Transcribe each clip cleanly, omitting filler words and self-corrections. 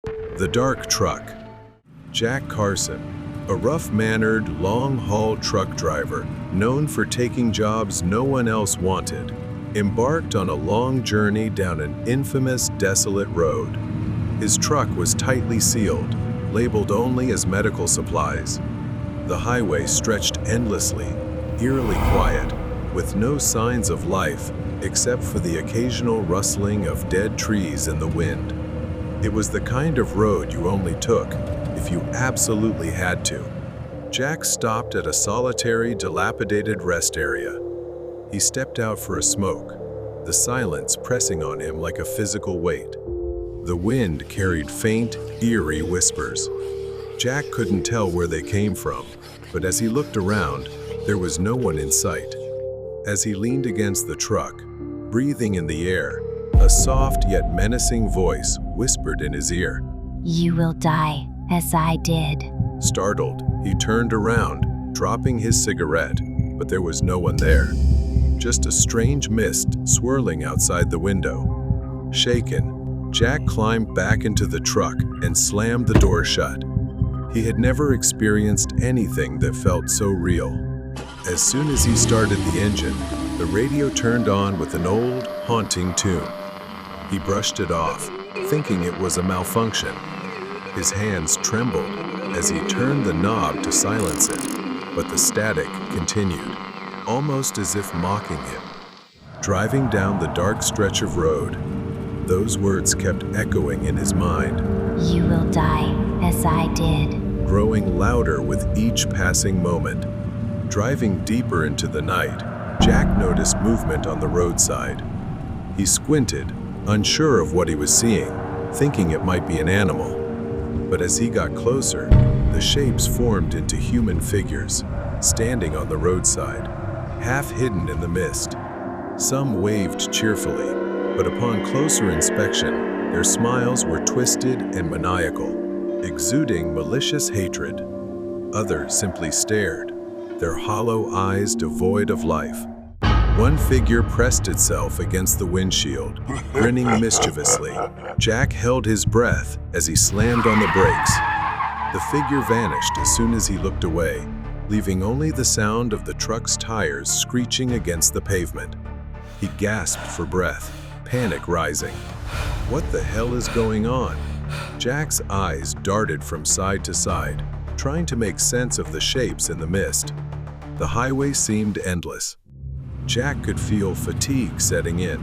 The dark truck. Jack Carson, a rough-mannered, long-haul truck driver known for taking jobs no one else wanted, embarked on a long journey down an infamous, desolate road. His truck was tightly sealed, labeled only as medical supplies. The highway stretched endlessly, eerily quiet, with no signs of life except for the occasional rustling of dead trees in the wind. It was the kind of road you only took if you absolutely had to. Jack stopped at a solitary, dilapidated rest area. He stepped out for a smoke, the silence pressing on him like a physical weight. The wind carried faint, eerie whispers. Jack couldn't tell where they came from, but as he looked around, there was no one in sight. As he leaned against the truck, breathing in the air, a soft yet menacing voice whispered in his ear. "You will die, as I did." Startled, he turned around, dropping his cigarette, but there was no one there. Just a strange mist swirling outside the window. Shaken, Jack climbed back into the truck and slammed the door shut. He had never experienced anything that felt so real. As soon as he started the engine, the radio turned on with an old, haunting tune. He brushed it off, thinking it was a malfunction. His hands trembled as he turned the knob to silence it, but the static continued, almost as if mocking him. Driving down the dark stretch of road, those words kept echoing in his mind. "You will die, as I did." Growing louder with each passing moment. Driving deeper into the night, Jack noticed movement on the roadside. He squinted, unsure of what he was seeing, thinking it might be an animal. But as he got closer, the shapes formed into human figures, standing on the roadside, half hidden in the mist. Some waved cheerfully, but upon closer inspection, their smiles were twisted and maniacal, exuding malicious hatred. Others simply stared, their hollow eyes devoid of life. One figure pressed itself against the windshield, grinning mischievously. Jack held his breath as he slammed on the brakes. The figure vanished as soon as he looked away, leaving only the sound of the truck's tires screeching against the pavement. He gasped for breath, panic rising. What the hell is going on? Jack's eyes darted from side to side, trying to make sense of the shapes in the mist. The highway seemed endless. Jack could feel fatigue setting in.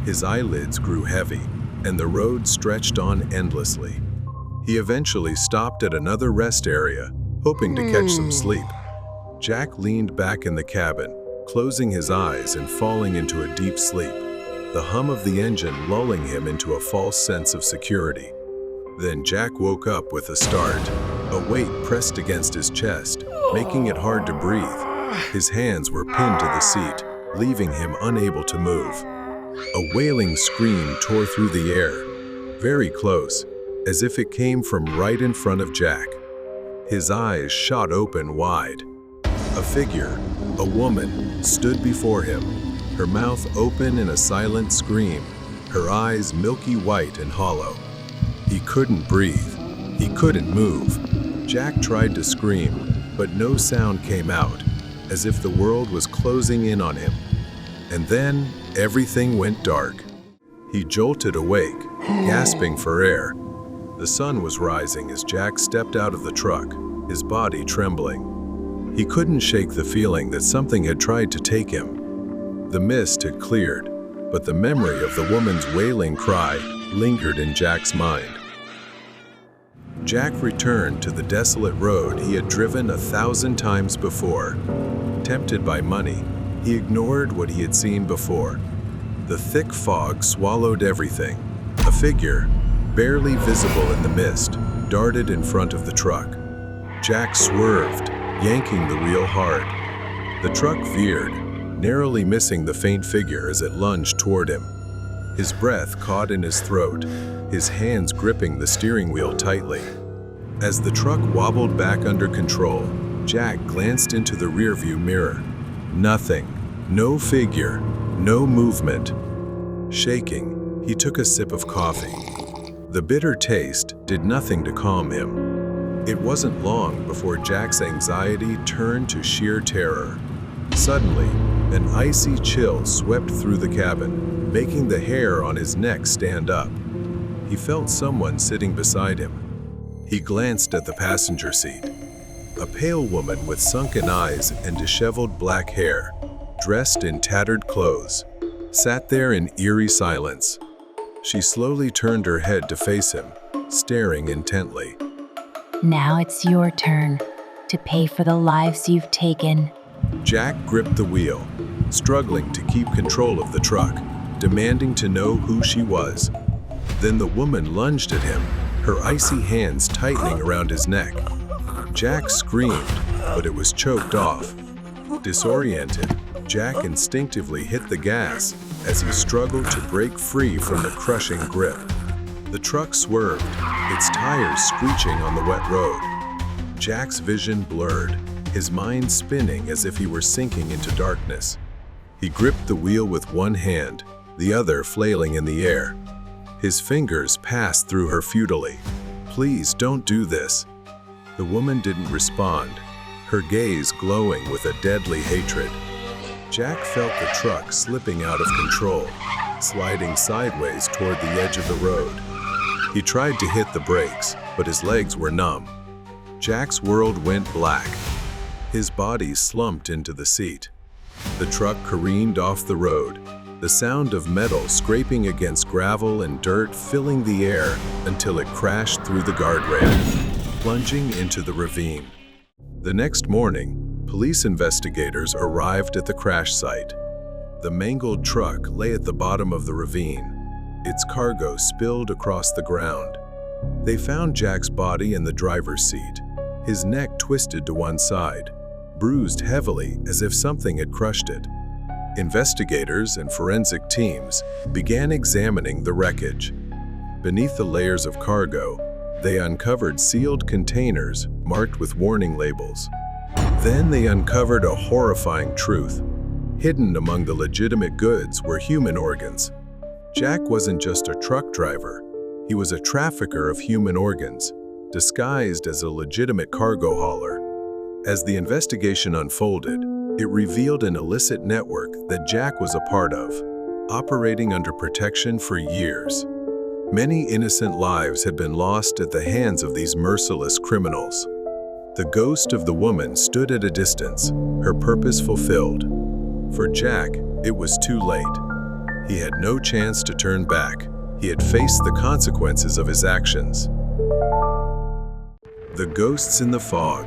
His eyelids grew heavy, and the road stretched on endlessly. He eventually stopped at another rest area, hoping to catch some sleep. Jack leaned back in the cabin, closing his eyes and falling into a deep sleep, the hum of the engine lulling him into a false sense of security. Then Jack woke up with a start. A weight pressed against his chest, making it hard to breathe. His hands were pinned to the seat, leaving him unable to move. A wailing scream tore through the air, very close, as if it came from right in front of Jack. His eyes shot open wide. A figure, a woman, stood before him, her mouth open in a silent scream, her eyes milky white and hollow. He couldn't breathe. He couldn't move. Jack tried to scream, but no sound came out, as if the world was closing in on him. And then everything went dark. He jolted awake, gasping for air. The sun was rising as Jack stepped out of the truck, his body trembling. He couldn't shake the feeling that something had tried to take him. The mist had cleared, but the memory of the woman's wailing cry lingered in Jack's mind. Jack returned to the desolate road he had driven 1,000 times before. Tempted by money, he ignored what he had seen before. The thick fog swallowed everything. A figure, barely visible in the mist, darted in front of the truck. Jack swerved, yanking the wheel hard. The truck veered, narrowly missing the faint figure as it lunged toward him. His breath caught in his throat, his hands gripping the steering wheel tightly. As the truck wobbled back under control, Jack glanced into the rearview mirror. Nothing, no figure, no movement. Shaking, he took a sip of coffee. The bitter taste did nothing to calm him. It wasn't long before Jack's anxiety turned to sheer terror. Suddenly, an icy chill swept through the cabin, making the hair on his neck stand up. He felt someone sitting beside him. He glanced at the passenger seat. A pale woman with sunken eyes and disheveled black hair, dressed in tattered clothes, sat there in eerie silence. She slowly turned her head to face him, staring intently. Now it's your turn to pay for the lives you've taken. Jack gripped the wheel, struggling to keep control of the truck, demanding to know who she was. Then the woman lunged at him, her icy hands tightening around his neck. Jack screamed, but it was choked off. Disoriented, Jack instinctively hit the gas as he struggled to break free from the crushing grip. The truck swerved, its tires screeching on the wet road. Jack's vision blurred, his mind spinning as if he were sinking into darkness. He gripped the wheel with one hand, the other flailing in the air. His fingers passed through her futilely. "Please don't do this." The woman didn't respond, her gaze glowing with a deadly hatred. Jack felt the truck slipping out of control, sliding sideways toward the edge of the road. He tried to hit the brakes, but his legs were numb. Jack's world went black. His body slumped into the seat. The truck careened off the road, the sound of metal scraping against gravel and dirt filling the air until it crashed through the guardrail, plunging into the ravine. The next morning, police investigators arrived at the crash site. The mangled truck lay at the bottom of the ravine, its cargo spilled across the ground. They found Jack's body in the driver's seat, his neck twisted to one side, bruised heavily as if something had crushed it. Investigators and forensic teams began examining the wreckage. Beneath the layers of cargo, they uncovered sealed containers marked with warning labels. Then they uncovered a horrifying truth. Hidden among the legitimate goods were human organs. Jack wasn't just a truck driver. He was a trafficker of human organs, disguised as a legitimate cargo hauler. As the investigation unfolded, it revealed an illicit network that Jack was a part of, operating under protection for years. Many innocent lives had been lost at the hands of these merciless criminals. The ghost of the woman stood at a distance, her purpose fulfilled. For Jack, it was too late. He had no chance to turn back. He had faced the consequences of his actions. The ghosts in the fog.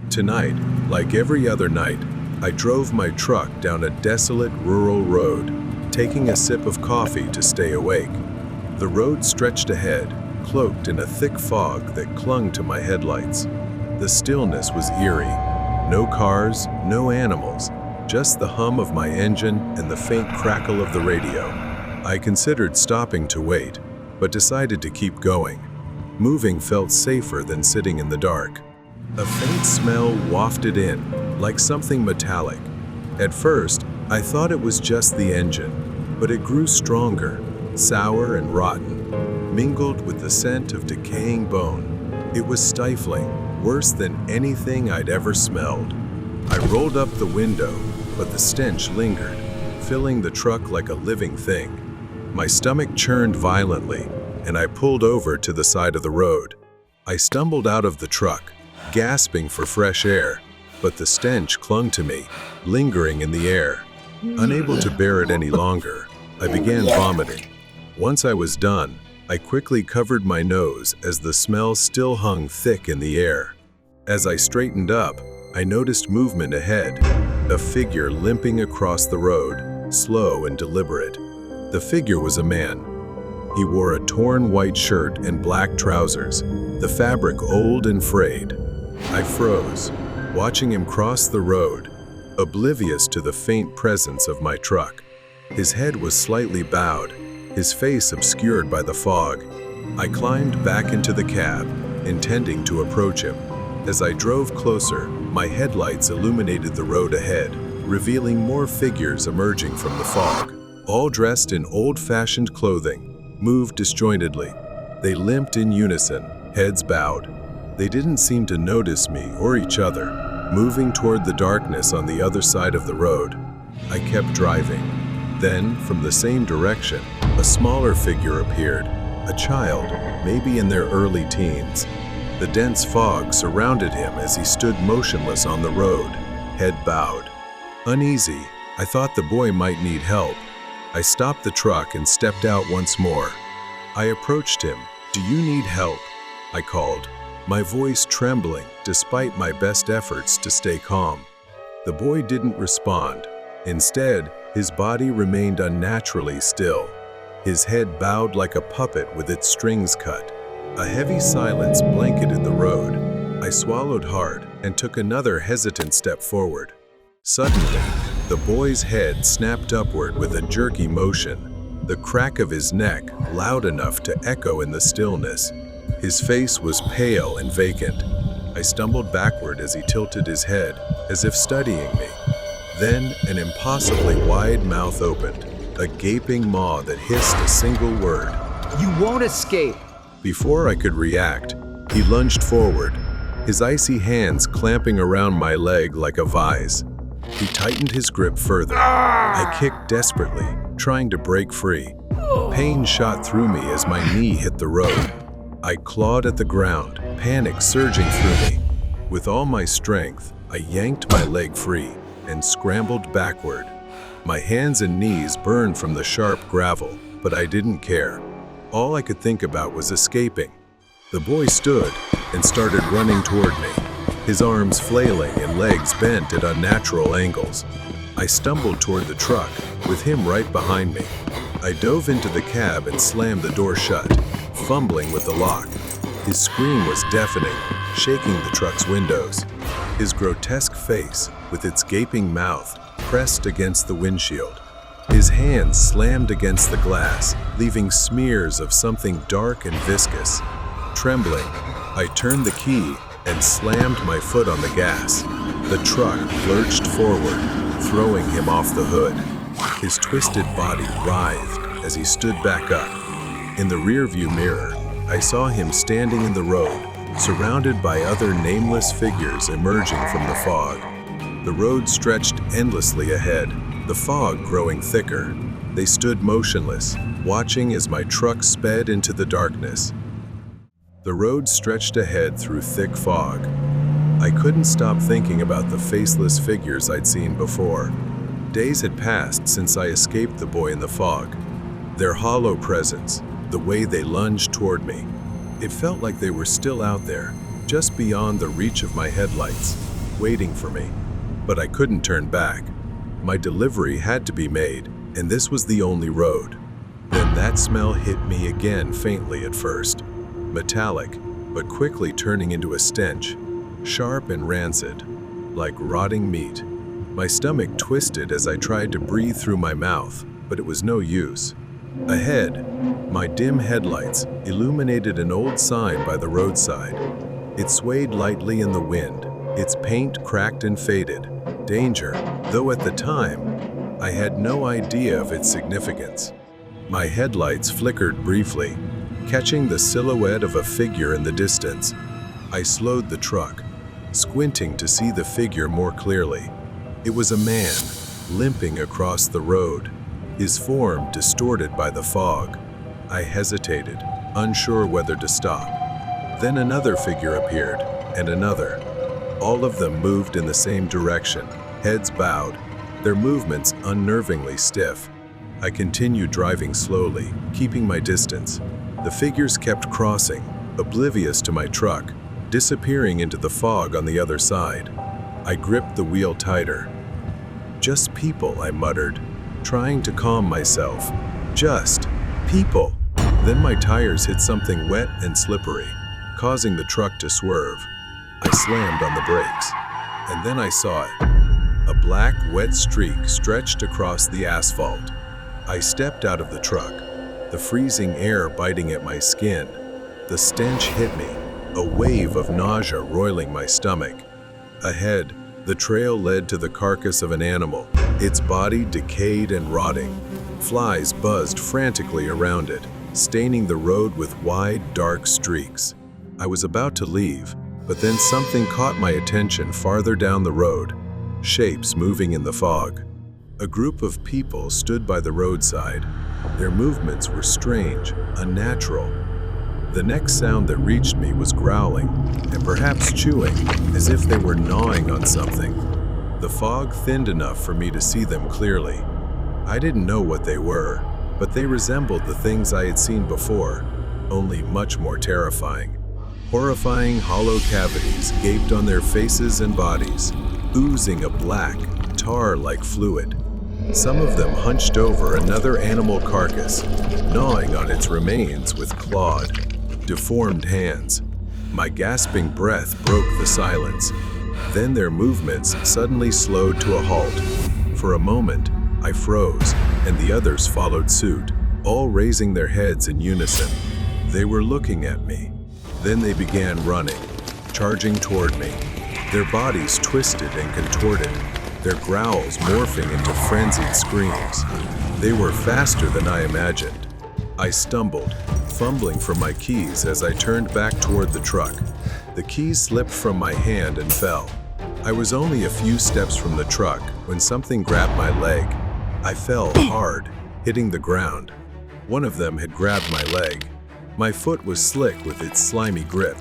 Tonight, like every other night, I drove my truck down a desolate rural road, taking a sip of coffee to stay awake. The road stretched ahead, cloaked in a thick fog that clung to my headlights. The stillness was eerie. No cars, no animals, just the hum of my engine and the faint crackle of the radio. I considered stopping to wait, but decided to keep going. Moving felt safer than sitting in the dark. A faint smell wafted in, like something metallic. At first, I thought it was just the engine, but it grew stronger, sour and rotten, mingled with the scent of decaying bone. It was stifling, worse than anything I'd ever smelled. I rolled up the window, but the stench lingered, filling the truck like a living thing. My stomach churned violently, and I pulled over to the side of the road. I stumbled out of the truck, gasping for fresh air, but the stench clung to me, lingering in the air. Unable to bear it any longer, I began vomiting. Once I was done, I quickly covered my nose as the smell still hung thick in the air. As I straightened up, I noticed movement ahead, a figure limping across the road, slow and deliberate. The figure was a man. He wore a torn white shirt and black trousers, the fabric old and frayed. I froze, watching him cross the road, oblivious to the faint presence of my truck. His head was slightly bowed, his face obscured by the fog. I climbed back into the cab, intending to approach him. As I drove closer, my headlights illuminated the road ahead, revealing more figures emerging from the fog. All dressed in old-fashioned clothing, moved disjointedly, They limped in unison, heads bowed. They didn't seem to notice me or each other, moving toward the darkness on the other side of the road. I kept driving. Then, from the same direction, a smaller figure appeared, a child, maybe in their early teens. The dense fog surrounded him as he stood motionless on the road, head bowed. Uneasy, I thought the boy might need help. I stopped the truck and stepped out once more. I approached him. "Do you need help?" I called, my voice trembling despite my best efforts to stay calm. The boy didn't respond. Instead, his body remained unnaturally still, his head bowed like a puppet with its strings cut. A heavy silence blanketed the road. I swallowed hard and took another hesitant step forward. Suddenly, the boy's head snapped upward with a jerky motion, the crack of his neck loud enough to echo in the stillness. His face was pale and vacant. I stumbled backward as he tilted his head, as if studying me. Then an impossibly wide mouth opened, a gaping maw that hissed a single word. "You won't escape!" Before I could react, he lunged forward, his icy hands clamping around my leg like a vise. He tightened his grip further. I kicked desperately, trying to break free. Pain shot through me as my knee hit the road. I clawed at the ground, panic surging through me. With all my strength, I yanked my leg free and scrambled backward. My hands and knees burned from the sharp gravel, but I didn't care. All I could think about was escaping. The boy stood and started running toward me, his arms flailing and legs bent at unnatural angles. I stumbled toward the truck, with him right behind me. I dove into the cab and slammed the door shut, fumbling with the lock. His scream was deafening, shaking the truck's windows. His grotesque face, with its gaping mouth, pressed against the windshield. His hands slammed against the glass, leaving smears of something dark and viscous. Trembling, I turned the key and slammed my foot on the gas. The truck lurched forward, throwing him off the hood. His twisted body writhed as he stood back up. In the rearview mirror, I saw him standing in the road, surrounded by other nameless figures emerging from the fog. The road stretched endlessly ahead, the fog growing thicker. They stood motionless, watching as my truck sped into the darkness. The road stretched ahead through thick fog. I couldn't stop thinking about the faceless figures I'd seen before. Days had passed since I escaped the boy in the fog. Their hollow presence, the way they lunged toward me. It felt like they were still out there, just beyond the reach of my headlights, waiting for me. But I couldn't turn back. My delivery had to be made, and this was the only road. Then that smell hit me again faintly at first. Metallic, but quickly turning into a stench, sharp and rancid, like rotting meat. My stomach twisted as I tried to breathe through my mouth, but it was no use. Ahead, my dim headlights illuminated an old sign by the roadside. It swayed lightly in the wind, its paint cracked and faded. Danger, though at the time, I had no idea of its significance. My headlights flickered briefly, catching the silhouette of a figure in the distance. I slowed the truck, squinting to see the figure more clearly. It was a man, limping across the road, his form distorted by the fog. I hesitated, unsure whether to stop. Then another figure appeared, and another. All of them moved in the same direction, heads bowed, their movements unnervingly stiff. I continued driving slowly, keeping my distance. The figures kept crossing, oblivious to my truck, disappearing into the fog on the other side. I gripped the wheel tighter. "Just people," I muttered, trying to calm myself. "Just people." Then my tires hit something wet and slippery, causing the truck to swerve. I slammed on the brakes, and then I saw it. A black, wet streak stretched across the asphalt. I stepped out of the truck, the freezing air biting at my skin. The stench hit me, a wave of nausea roiling my stomach. Ahead, the trail led to the carcass of an animal, its body decayed and rotting. Flies buzzed frantically around it, staining the road with wide, dark streaks. I was about to leave, but then something caught my attention farther down the road, shapes moving in the fog. A group of people stood by the roadside. Their movements were strange, unnatural. The next sound that reached me was growling, and perhaps chewing, as if they were gnawing on something. The fog thinned enough for me to see them clearly. I didn't know what they were, but they resembled the things I had seen before, only much more terrifying. Horrifying hollow cavities gaped on their faces and bodies, oozing a black, tar-like fluid. Some of them hunched over another animal carcass, gnawing on its remains with clawed, deformed hands. My gasping breath broke the silence. Then their movements suddenly slowed to a halt. For a moment, I froze, and the others followed suit, all raising their heads in unison. They were looking at me. Then they began running, charging toward me. Their bodies twisted and contorted, their growls morphing into frenzied screams. They were faster than I imagined. I stumbled, fumbling for my keys as I turned back toward the truck. The keys slipped from my hand and fell. I was only a few steps from the truck when something grabbed my leg. I fell hard, hitting the ground. One of them had grabbed my leg. My foot was slick with its slimy grip.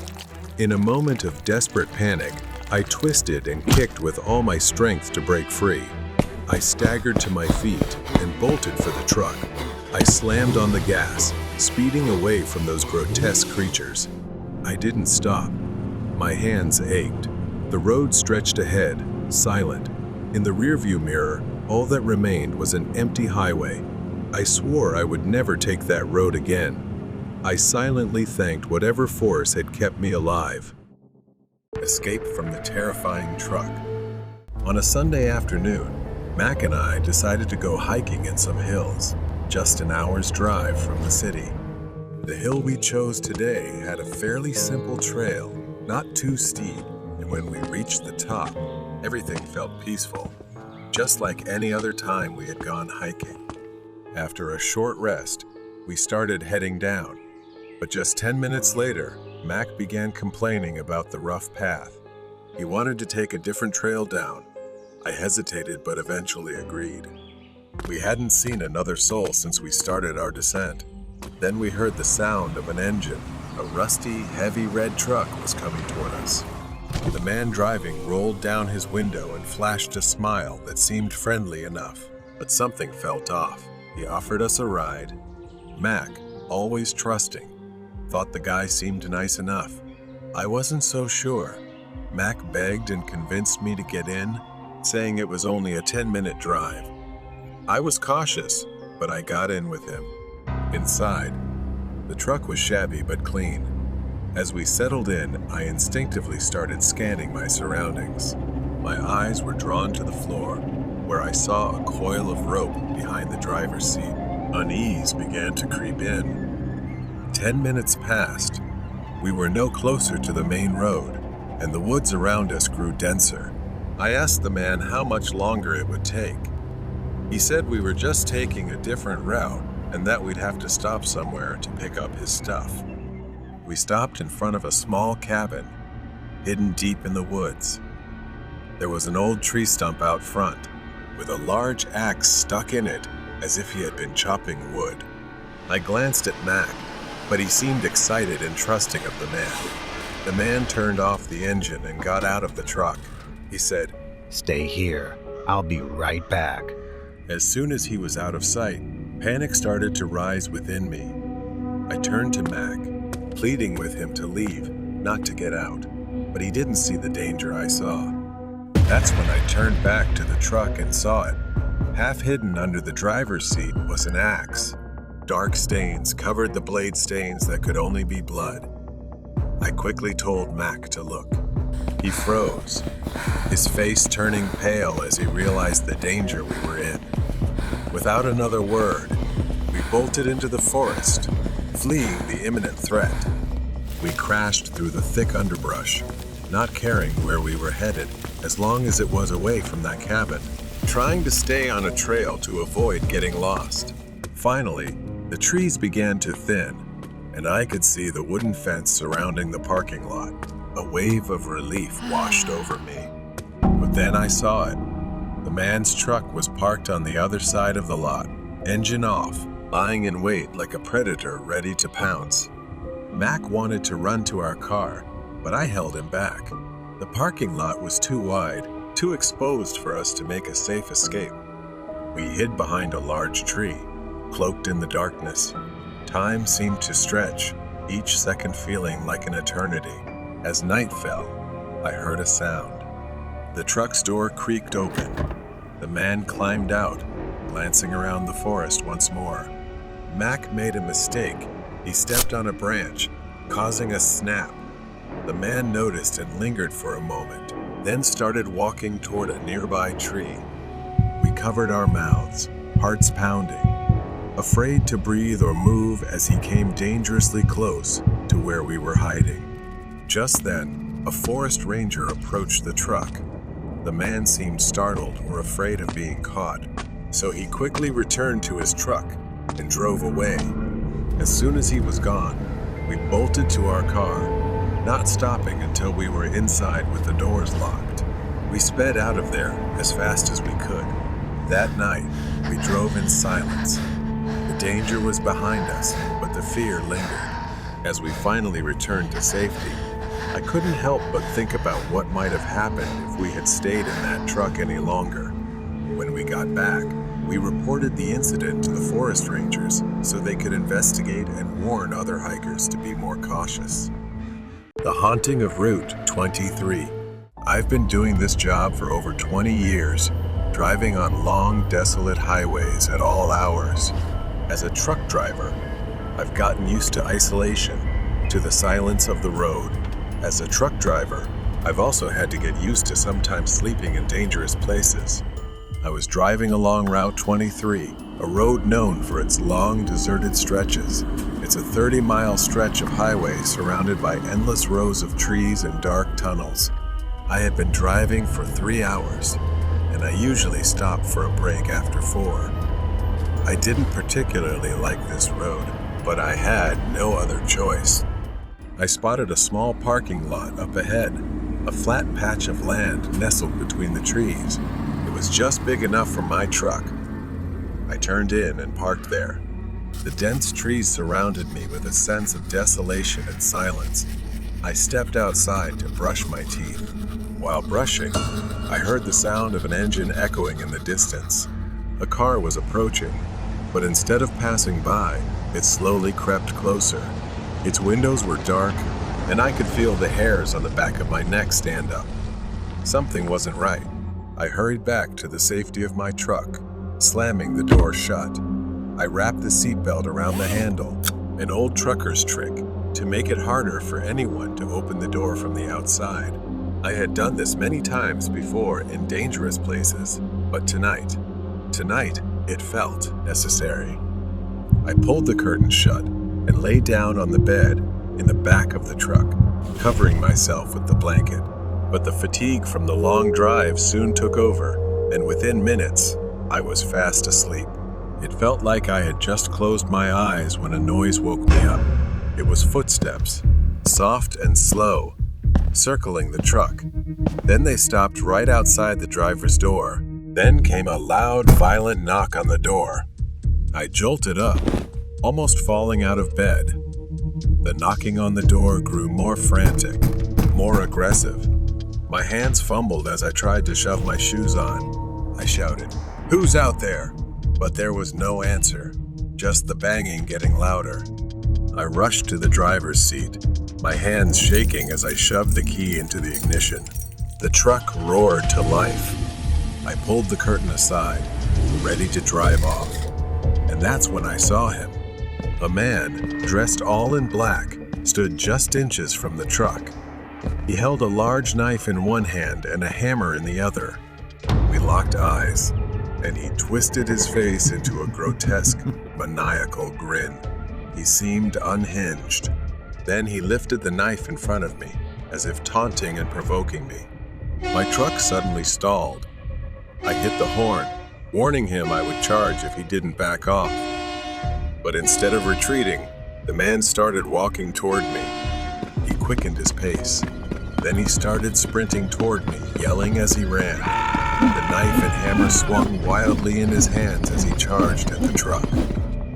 In a moment of desperate panic, I twisted and kicked with all my strength to break free. I staggered to my feet and bolted for the truck. I slammed on the gas, speeding away from those grotesque creatures. I didn't stop. My hands ached. The road stretched ahead, silent. In the rearview mirror, all that remained was an empty highway. I swore I would never take that road again. I silently thanked whatever force had kept me alive. Escape from the terrifying truck. On a Sunday afternoon, Mac and I decided to go hiking in some hills, just an hour's drive from the city. The hill we chose today had a fairly simple trail, not too steep, and when we reached the top, everything felt peaceful, just like any other time we had gone hiking. After a short rest, we started heading down, but just 10 minutes later, Mac began complaining about the rough path. He wanted to take a different trail down. I hesitated but eventually agreed. We hadn't seen another soul since we started our descent. Then we heard the sound of an engine. A rusty, heavy red truck was coming toward us. The man driving rolled down his window and flashed a smile that seemed friendly enough, but something felt off. He offered us a ride. Mac, always trusting, thought the guy seemed nice enough. I wasn't so sure. Mac begged and convinced me to get in, saying it was only a 10-minute drive. I was cautious, but I got in with him. Inside, the truck was shabby but clean. As we settled in, I instinctively started scanning my surroundings. My eyes were drawn to the floor, where I saw a coil of rope behind the driver's seat. Unease began to creep in. 10 minutes passed. We were no closer to the main road, and the woods around us grew denser. I asked the man how much longer it would take. He said we were just taking a different route and that we'd have to stop somewhere to pick up his stuff. We stopped in front of a small cabin, hidden deep in the woods. There was an old tree stump out front, with a large axe stuck in it as if he had been chopping wood. I glanced at Mac, but he seemed excited and trusting of the man. The man turned off the engine and got out of the truck. He said, Stay here. I'll be right back. As soon as he was out of sight, panic started to rise within me. I turned to Mac, pleading with him to leave, not to get out, but he didn't see the danger I saw. That's when I turned back to the truck and saw it. Half hidden under the driver's seat was an axe. Dark stains covered the blade stains that could only be blood. I quickly told Mac to look. He froze, his face turning pale as he realized the danger we were in. Without another word, we bolted into the forest, fleeing the imminent threat. We crashed through the thick underbrush, not caring where we were headed as long as it was away from that cabin, trying to stay on a trail to avoid getting lost. Finally, The trees began to thin, and I could see the wooden fence surrounding the parking lot. A wave of relief washed over me. But then I saw it. The man's truck was parked on the other side of the lot, engine off, lying in wait like a predator ready to pounce. Mac wanted to run to our car, but I held him back. The parking lot was too wide, too exposed for us to make a safe escape. We hid behind a large tree, cloaked in the darkness. Time seemed to stretch, each second feeling like an eternity. As night fell, I heard a sound. The truck's door creaked open. The man climbed out, glancing around the forest once more. Mac made a mistake. He stepped on a branch, causing a snap. The man noticed and lingered for a moment, then started walking toward a nearby tree. We covered our mouths, hearts pounding, afraid to breathe or move as he came dangerously close to where we were hiding. Just then, a forest ranger approached the truck. The man seemed startled or afraid of being caught, so he quickly returned to his truck and drove away. As soon as he was gone, we bolted to our car, not stopping until we were inside with the doors locked. We sped out of there as fast as we could. That night, we drove in silence. The danger was behind us, but the fear lingered. As we finally returned to safety, I couldn't help but think about what might have happened if we had stayed in that truck any longer. When we got back, we reported the incident to the forest rangers so they could investigate and warn other hikers to be more cautious. The haunting of Route 23. I've been doing this job for over 20 years, driving on long, desolate highways at all hours. As a truck driver, I've gotten used to isolation, to the silence of the road. As a truck driver, I've also had to get used to sometimes sleeping in dangerous places. I was driving along Route 23, a road known for its long, deserted stretches. It's a 30-mile stretch of highway surrounded by endless rows of trees and dark tunnels. I had been driving for 3 hours, and I usually stop for a break after 4. I didn't particularly like this road, but I had no other choice. I spotted a small parking lot up ahead, a flat patch of land nestled between the trees. It was just big enough for my truck. I turned in and parked there. The dense trees surrounded me with a sense of desolation and silence. I stepped outside to brush my teeth. While brushing, I heard the sound of an engine echoing in the distance. A car was approaching, but instead of passing by, it slowly crept closer. Its windows were dark, and I could feel the hairs on the back of my neck stand up. Something wasn't right. I hurried back to the safety of my truck, slamming the door shut. I wrapped the seatbelt around the handle, an old trucker's trick, to make it harder for anyone to open the door from the outside. I had done this many times before in dangerous places, but tonight, it felt necessary. I pulled the curtain shut and lay down on the bed in the back of the truck, covering myself with the blanket. But the fatigue from the long drive soon took over, and within minutes, I was fast asleep. It felt like I had just closed my eyes when a noise woke me up. It was footsteps, soft and slow, circling the truck. Then they stopped right outside the driver's door. Then came a loud, violent knock on the door. I jolted up, almost falling out of bed. The knocking on the door grew more frantic, more aggressive. My hands fumbled as I tried to shove my shoes on. I shouted, "Who's out there?" But there was no answer, just the banging getting louder. I rushed to the driver's seat, my hands shaking as I shoved the key into the ignition. The truck roared to life. I pulled the curtain aside, ready to drive off. And that's when I saw him. A man, dressed all in black, stood just inches from the truck. He held a large knife in one hand and a hammer in the other. We locked eyes, and he twisted his face into a grotesque, maniacal grin. He seemed unhinged. Then he lifted the knife in front of me, as if taunting and provoking me. My truck suddenly stalled. I hit the horn, warning him I would charge if he didn't back off. But instead of retreating, the man started walking toward me. He quickened his pace. Then he started sprinting toward me, yelling as he ran. The knife and hammer swung wildly in his hands as he charged at the truck.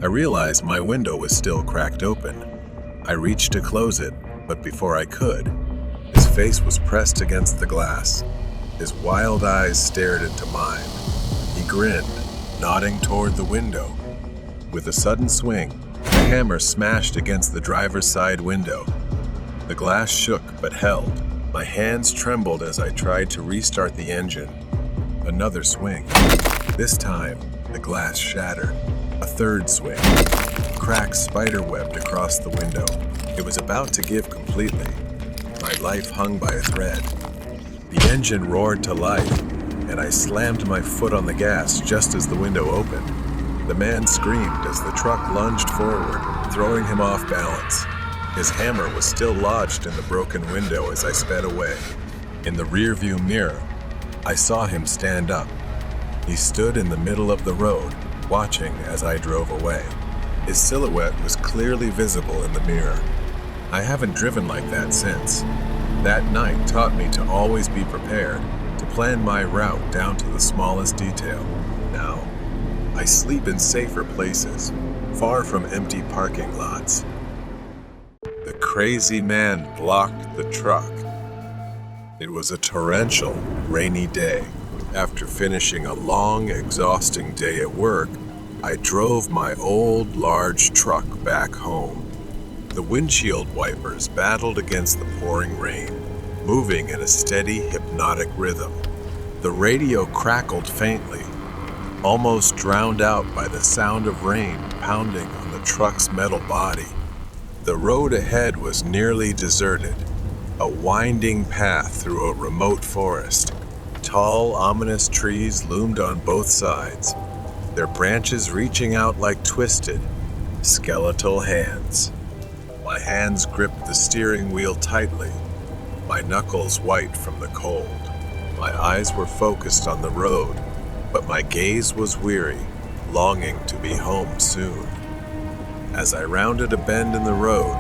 I realized my window was still cracked open. I reached to close it, but before I could, his face was pressed against the glass. His wild eyes stared into mine. He grinned, nodding toward the window. With a sudden swing, the hammer smashed against the driver's side window. The glass shook but held. My hands trembled as I tried to restart the engine. Another swing. This time, the glass shattered. A third swing. Cracks spiderwebbed across the window. It was about to give completely. My life hung by a thread. The engine roared to life, and I slammed my foot on the gas just as the window opened. The man screamed as the truck lunged forward, throwing him off balance. His hammer was still lodged in the broken window as I sped away. In the rearview mirror, I saw him stand up. He stood in the middle of the road, watching as I drove away. His silhouette was clearly visible in the mirror. I haven't driven like that since. That night taught me to always be prepared, to plan my route down to the smallest detail. Now, I sleep in safer places, far from empty parking lots. The crazy man blocked the truck. It was a torrential, rainy day. After finishing a long, exhausting day at work, I drove my old, large truck back home. The windshield wipers battled against the pouring rain, moving in a steady, hypnotic rhythm. The radio crackled faintly, almost drowned out by the sound of rain pounding on the truck's metal body. The road ahead was nearly deserted, a winding path through a remote forest. Tall, ominous trees loomed on both sides, their branches reaching out like twisted, skeletal hands. My hands gripped the steering wheel tightly, my knuckles white from the cold. My eyes were focused on the road, but my gaze was weary, longing to be home soon. As I rounded a bend in the road,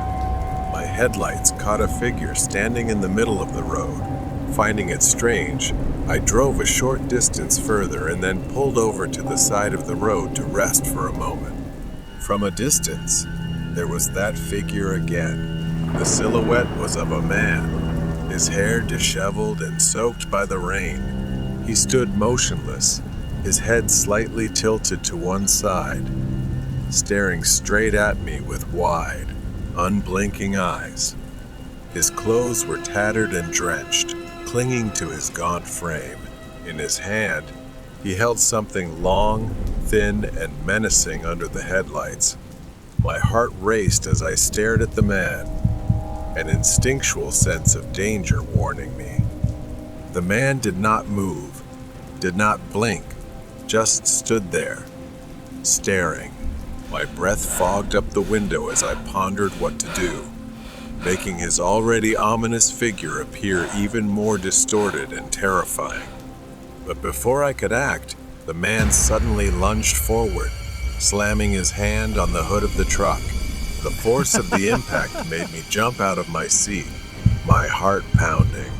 my headlights caught a figure standing in the middle of the road. Finding it strange, I drove a short distance further and then pulled over to the side of the road to rest for a moment. From a distance, there was that figure again. The silhouette was of a man, his hair disheveled and soaked by the rain. He stood motionless, his head slightly tilted to one side, staring straight at me with wide, unblinking eyes. His clothes were tattered and drenched, clinging to his gaunt frame. In his hand, he held something long, thin, and menacing under the headlights. My heart raced as I stared at the man, an instinctual sense of danger warning me. The man did not move, did not blink, just stood there, staring. My breath fogged up the window as I pondered what to do, making his already ominous figure appear even more distorted and terrifying. But before I could act, the man suddenly lunged forward, slamming his hand on the hood of the truck. The force of the impact made me jump out of my seat, my heart pounding.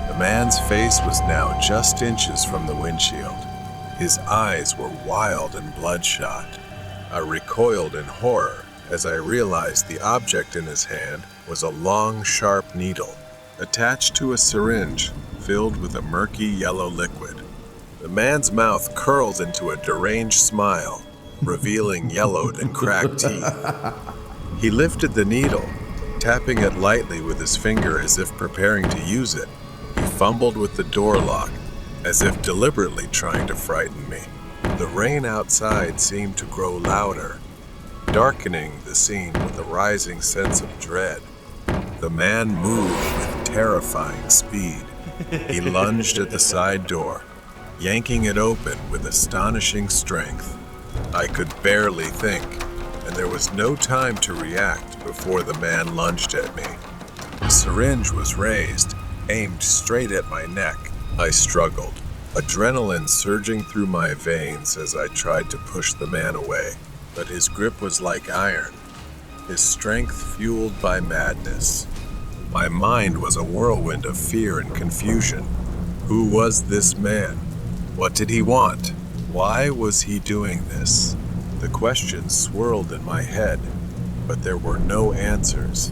The man's face was now just inches from the windshield. His eyes were wild and bloodshot. I recoiled in horror as I realized the object in his hand was a long, sharp needle, attached to a syringe filled with a murky yellow liquid. The man's mouth curled into a deranged smile, revealing yellowed and cracked teeth. He lifted the needle, tapping it lightly with his finger as if preparing to use it. He fumbled with the door lock, as if deliberately trying to frighten me. The rain outside seemed to grow louder, darkening the scene with a rising sense of dread. The man moved with terrifying speed. He lunged at the side door, yanking it open with astonishing strength. I could barely think, and there was no time to react before the man lunged at me. The syringe was raised, aimed straight at my neck. I struggled, adrenaline surging through my veins as I tried to push the man away. but his grip was like iron, his strength fueled by madness. My mind was a whirlwind of fear and confusion. Who was this man? What did he want? Why was he doing this? The questions swirled in my head, but there were no answers,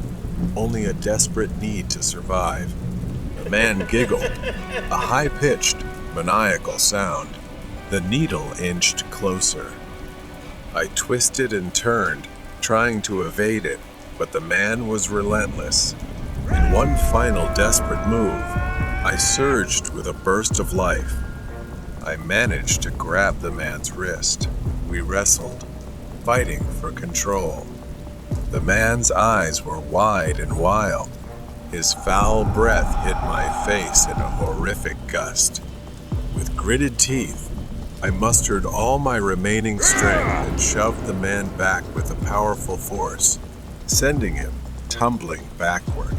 only a desperate need to survive. The man giggled, a high-pitched, maniacal sound. The needle inched closer. I twisted and turned, trying to evade it, but the man was relentless. In one final desperate move, I surged with a burst of life. I managed to grab the man's wrist. We wrestled, fighting for control. The man's eyes were wide and wild. His foul breath hit my face in a horrific gust. With gritted teeth, I mustered all my remaining strength and shoved the man back with a powerful force, sending him tumbling backward.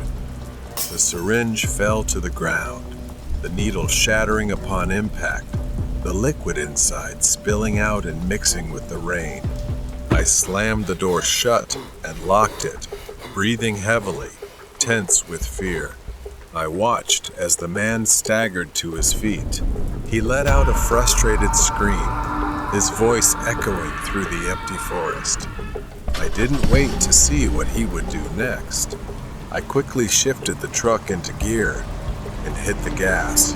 The syringe fell to the ground, the needle shattering upon impact, the liquid inside spilling out and mixing with the rain. I slammed the door shut and locked it, breathing heavily, tense with fear. I watched as the man staggered to his feet. He let out a frustrated scream, his voice echoing through the empty forest. I didn't wait to see what he would do next. I quickly shifted the truck into gear and hit the gas,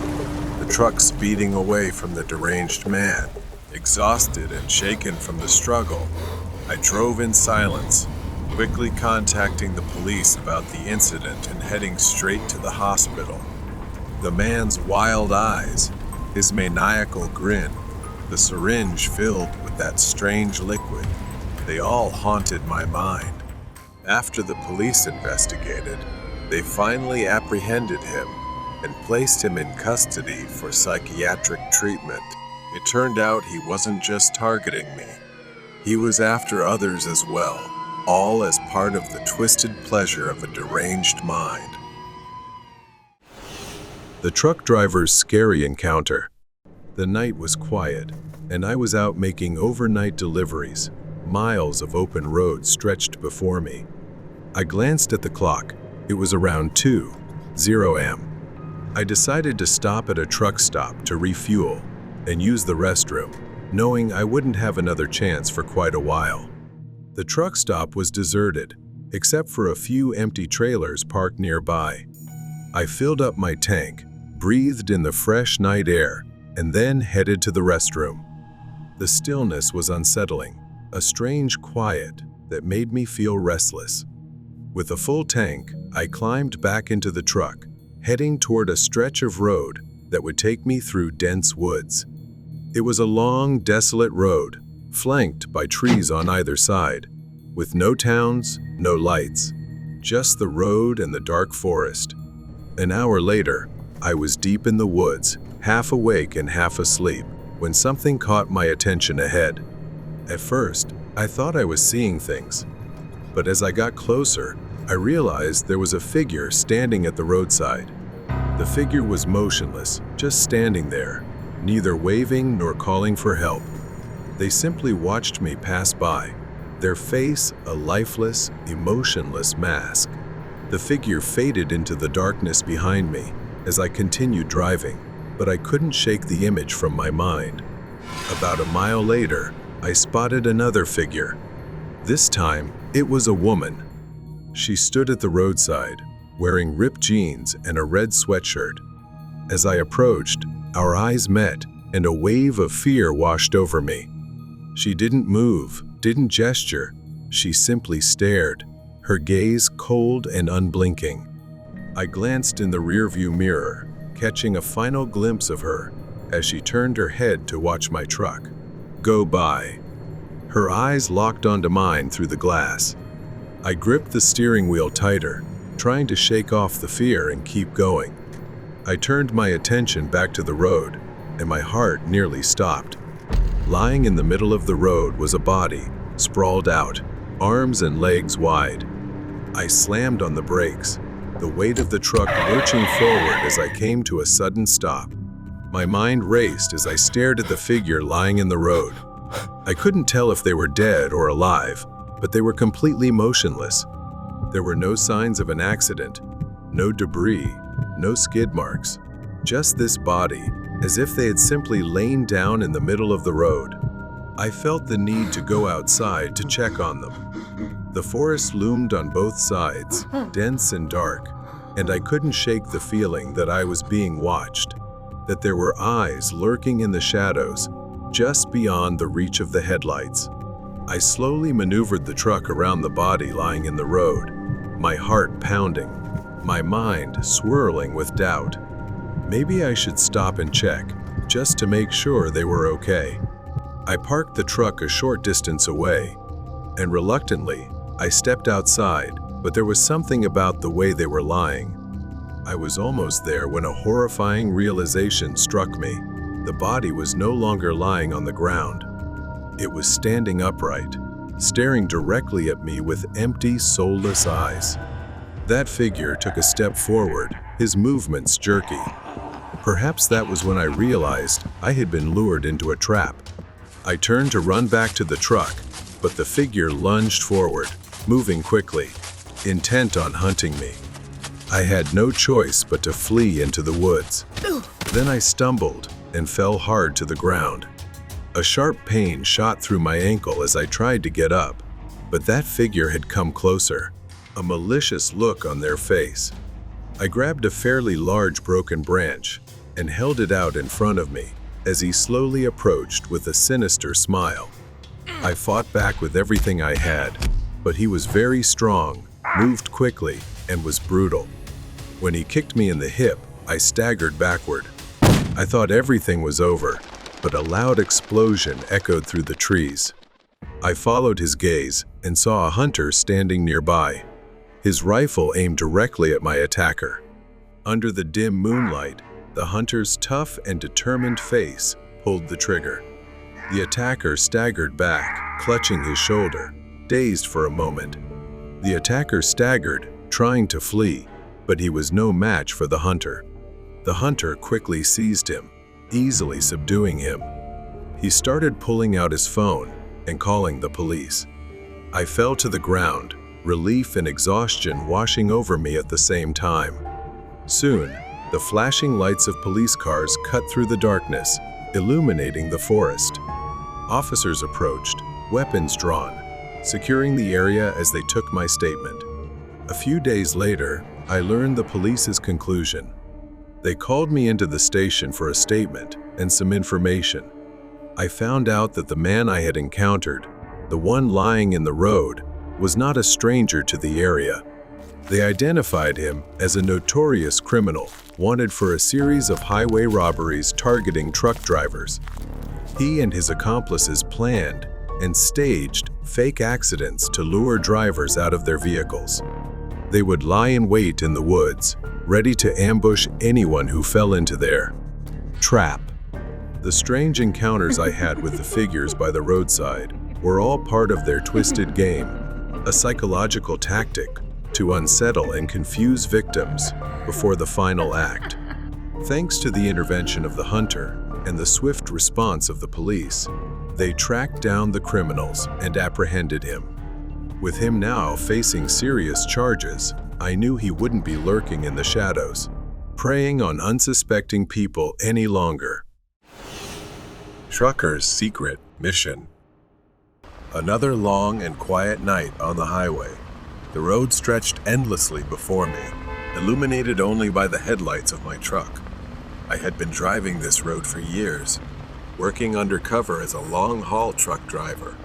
the truck speeding away from the deranged man. Exhausted and shaken from the struggle, I drove in silence, quickly contacting the police about the incident and heading straight to the hospital. The man's wild eyes, his maniacal grin, the syringe filled with that strange liquid, they all haunted my mind. After the police investigated, they finally apprehended him and placed him in custody for psychiatric treatment. It turned out he wasn't just targeting me. He was after others as well, all as part of the twisted pleasure of a deranged mind. The truck driver's scary encounter. The night was quiet, and I was out making overnight deliveries. Miles of open road stretched before me. I glanced at the clock. It was around 2:00 a.m. I decided to stop at a truck stop to refuel and use the restroom, knowing I wouldn't have another chance for quite a while. The truck stop was deserted, except for a few empty trailers parked nearby. I filled up my tank, breathed in the fresh night air, and then headed to the restroom. The stillness was unsettling, a strange quiet that made me feel restless. With a full tank, I climbed back into the truck, heading toward a stretch of road that would take me through dense woods. It was a long, desolate road, flanked by trees on either side, with no towns, no lights, just the road and the dark forest. An hour later, I was deep in the woods, half awake and half asleep, when something caught my attention ahead. At first, I thought I was seeing things, but as I got closer, I realized there was a figure standing at the roadside. The figure was motionless, just standing there, neither waving nor calling for help. They simply watched me pass by, their face a lifeless, emotionless mask. The figure faded into the darkness behind me as I continued driving, but I couldn't shake the image from my mind. About a mile later, I spotted another figure. This time, it was a woman. She stood at the roadside, wearing ripped jeans and a red sweatshirt. As I approached, our eyes met, and a wave of fear washed over me. She didn't move, didn't gesture. She simply stared, her gaze cold and unblinking. I glanced in the rearview mirror, catching a final glimpse of her as she turned her head to watch my truck go by. Her eyes locked onto mine through the glass. I gripped the steering wheel tighter, trying to shake off the fear and keep going. I turned my attention back to the road, and my heart nearly stopped. Lying in the middle of the road was a body, sprawled out, arms and legs wide. I slammed on the brakes, the weight of the truck lurching forward as I came to a sudden stop. My mind raced as I stared at the figure lying in the road, I couldn't tell if they were dead or alive, but they were completely motionless. There were no signs of an accident, no debris, no skid marks, just this body, as if they had simply lain down in the middle of the road. I felt the need to go outside to check on them. The forest loomed on both sides, dense and dark, and I couldn't shake the feeling that I was being watched, that there were eyes lurking in the shadows, just beyond the reach of the headlights. I slowly maneuvered the truck around the body lying in the road, my heart pounding, my mind swirling with doubt. Maybe I should stop and check, just to make sure they were okay. I parked the truck a short distance away, and reluctantly, I stepped outside, but there was something about the way they were lying. I was almost there when a horrifying realization struck me. The body was no longer lying on the ground. It was standing upright, staring directly at me with empty, soulless eyes. That figure took a step forward, his movements jerky. Perhaps that was when I realized I had been lured into a trap. I turned to run back to the truck, but the figure lunged forward, moving quickly, intent on hunting me. I had no choice but to flee into the woods. Then I stumbled and fell hard to the ground. A sharp pain shot through my ankle as I tried to get up, but that figure had come closer, a malicious look on their face. I grabbed a fairly large broken branch and held it out in front of me as he slowly approached with a sinister smile. I fought back with everything I had, but he was very strong, moved quickly, and was brutal. When he kicked me in the hip, I staggered backward. I thought everything was over, but a loud explosion echoed through the trees. I followed his gaze and saw a hunter standing nearby, his rifle aimed directly at my attacker. Under the dim moonlight, the hunter's tough and determined face pulled the trigger. The attacker staggered back, clutching his shoulder, dazed for a moment. The attacker staggered, trying to flee, but he was no match for the hunter. The hunter quickly seized him, easily subduing him. He started pulling out his phone and calling the police. I fell to the ground, relief and exhaustion washing over me at the same time. Soon, the flashing lights of police cars cut through the darkness, illuminating the forest. Officers approached, weapons drawn, securing the area as they took my statement. A few days later, I learned the police's conclusion. They called me into the station for a statement and some information. I found out that the man I had encountered, the one lying in the road, was not a stranger to the area. They identified him as a notorious criminal, wanted for a series of highway robberies targeting truck drivers. He and his accomplices planned and staged fake accidents to lure drivers out of their vehicles. They would lie in wait in the woods, ready to ambush anyone who fell into their trap. The strange encounters I had with the figures by the roadside were all part of their twisted game, a psychological tactic to unsettle and confuse victims before the final act. Thanks to the intervention of the hunter and the swift response of the police, they tracked down the criminals and apprehended him. With him now facing serious charges, I knew he wouldn't be lurking in the shadows, preying on unsuspecting people any longer. Trucker's secret mission. Another long and quiet night on the highway. The road stretched endlessly before me, illuminated only by the headlights of my truck. I had been driving this road for years, working undercover as a long-haul truck driver.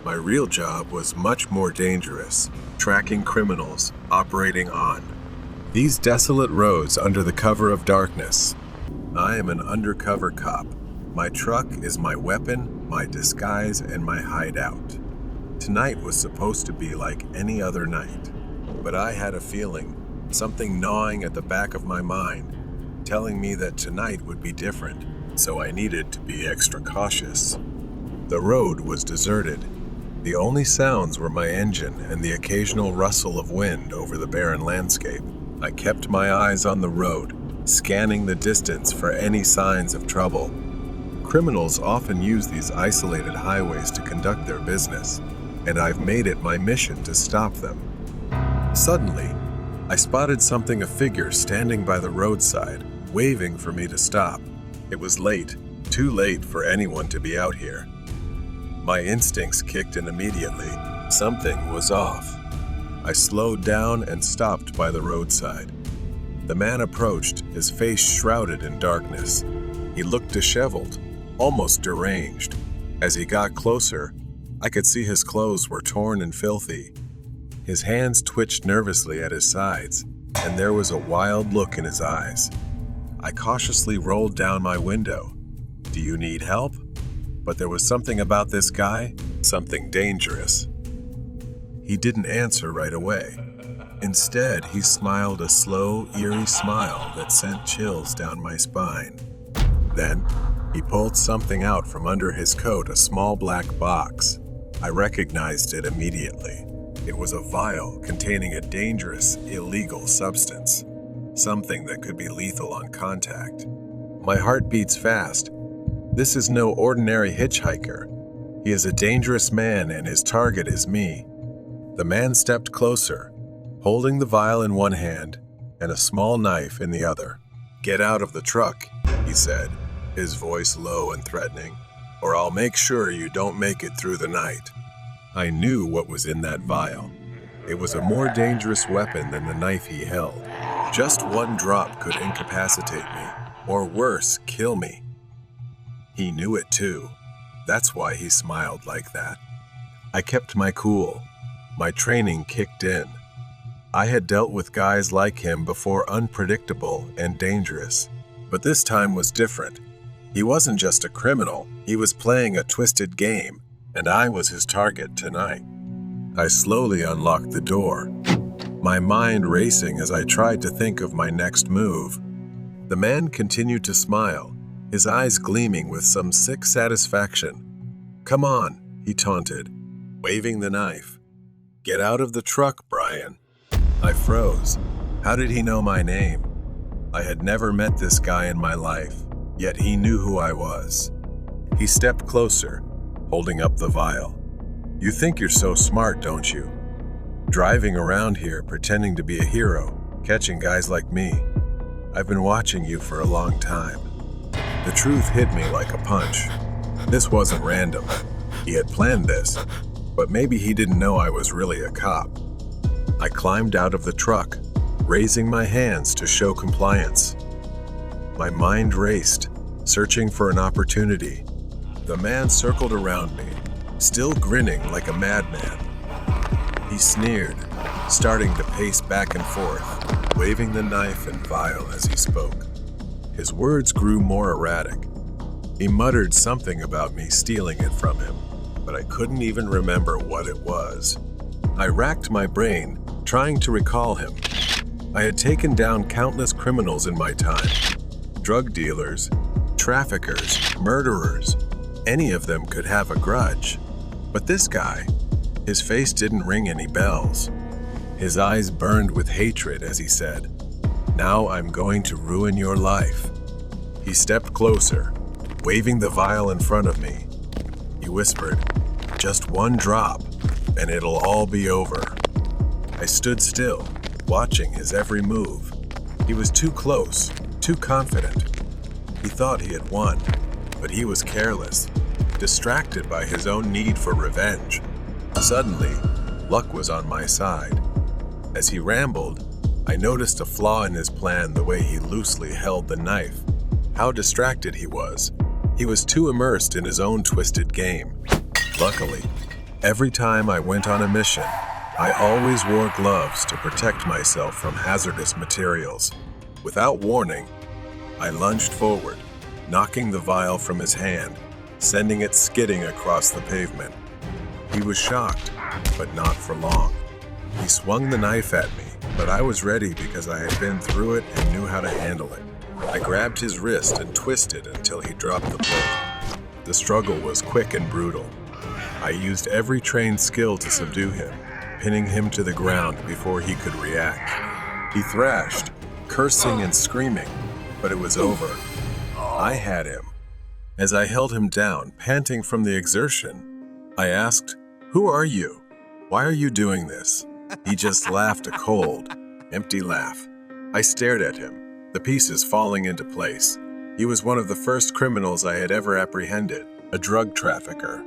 My real job was much more dangerous, tracking criminals, operating on these desolate roads under the cover of darkness. I am an undercover cop. My truck is my weapon, my disguise, and my hideout. Tonight was supposed to be like any other night, but I had a feeling, something gnawing at the back of my mind, telling me that tonight would be different, so I needed to be extra cautious. The road was deserted. The only sounds were my engine and the occasional rustle of wind over the barren landscape. I kept my eyes on the road, scanning the distance for any signs of trouble. Criminals often use these isolated highways to conduct their business, and I've made it my mission to stop them. Suddenly, I spotted a figure standing by the roadside, waving for me to stop. It was late, too late for anyone to be out here. My instincts kicked in immediately. Something was off. I slowed down and stopped by the roadside. The man approached, his face shrouded in darkness. He looked disheveled, almost deranged. As he got closer, I could see his clothes were torn and filthy. His hands twitched nervously at his sides, and there was a wild look in his eyes. I cautiously rolled down my window. "Do you need help?" But there was something about this guy, something dangerous. He didn't answer right away. Instead, he smiled a slow, eerie smile that sent chills down my spine. Then, he pulled something out from under his coat, a small black box. I recognized it immediately. It was a vial containing a dangerous, illegal substance, something that could be lethal on contact. My heart beats fast. This is no ordinary hitchhiker. He is a dangerous man, and his target is me. The man stepped closer, holding the vial in one hand and a small knife in the other. "Get out of the truck," he said, his voice low and threatening, "or I'll make sure you don't make it through the night." I knew what was in that vial. It was a more dangerous weapon than the knife he held. Just one drop could incapacitate me, or worse, kill me. He knew it too. That's why he smiled like that. I kept my cool. My training kicked in. I had dealt with guys like him before, unpredictable and dangerous. But this time was different. He wasn't just a criminal, he was playing a twisted game, and I was his target tonight. I slowly unlocked the door, my mind racing as I tried to think of my next move. The man continued to smile, his eyes gleaming with some sick satisfaction. "Come on," he taunted, waving the knife. "Get out of the truck, Brian." I froze. How did he know my name? I had never met this guy in my life, yet he knew who I was. He stepped closer, holding up the vial. "You think you're so smart, don't you? Driving around here pretending to be a hero, catching guys like me. I've been watching you for a long time." The truth hit me like a punch. This wasn't random. He had planned this, but maybe he didn't know I was really a cop. I climbed out of the truck, raising my hands to show compliance. My mind raced, searching for an opportunity. The man circled around me, still grinning like a madman. He sneered, starting to pace back and forth, waving the knife and vial as he spoke. His words grew more erratic. He muttered something about me stealing it from him, but I couldn't even remember what it was. I racked my brain, trying to recall him. I had taken down countless criminals in my time. Drug dealers, traffickers, murderers. Any of them could have a grudge. But this guy, his face didn't ring any bells. His eyes burned with hatred as he said, "Now I'm going to ruin your life." He stepped closer, waving the vial in front of me. He whispered, "Just one drop, and it'll all be over." I stood still, watching his every move. He was too close, too confident. He thought he had won, but he was careless, distracted by his own need for revenge. Suddenly, luck was on my side. As he rambled, I noticed a flaw in his plan, the way he loosely held the knife. How distracted he was. He was too immersed in his own twisted game. Luckily, every time I went on a mission, I always wore gloves to protect myself from hazardous materials. Without warning, I lunged forward, knocking the vial from his hand, sending it skidding across the pavement. He was shocked, but not for long. He swung the knife at me, but I was ready because I had been through it and knew how to handle it. I grabbed his wrist and twisted until he dropped the blade. The struggle was quick and brutal. I used every trained skill to subdue him, pinning him to the ground before he could react. He thrashed, cursing and screaming, but it was over. I had him, As I held him down, panting from the exertion, I asked, "Who are you? Why are you doing this?" He just laughed a cold, empty laugh. I stared at him, the pieces falling into place. He was one of the first criminals I had ever apprehended, a drug trafficker.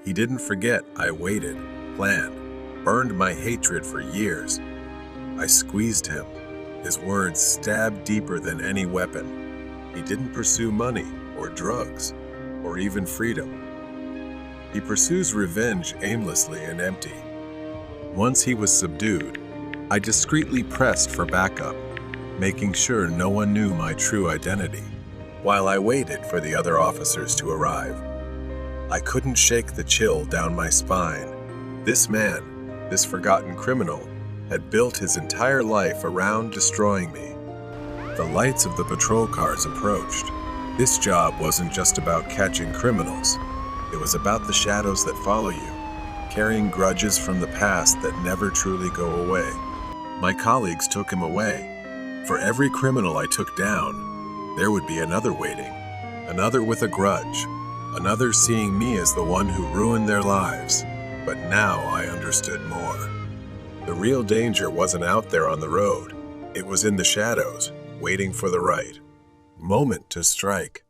He didn't forget I waited, planned, burned my hatred for years. I squeezed him. His words stabbed deeper than any weapon. He didn't pursue money or drugs or even freedom. He pursues revenge aimlessly and empty. Once he was subdued, I discreetly pressed for backup, making sure no one knew my true identity, while I waited for the other officers to arrive. I couldn't shake the chill down my spine. This man, this forgotten criminal, had built his entire life around destroying me. The lights of the patrol cars approached. This job wasn't just about catching criminals. It was about the shadows that follow you, carrying grudges from the past that never truly go away. My colleagues took him away. For every criminal I took down, there would be another waiting, another with a grudge, another seeing me as the one who ruined their lives. But now I understood more. The real danger wasn't out there on the road. It was in the shadows, waiting for the right moment to strike.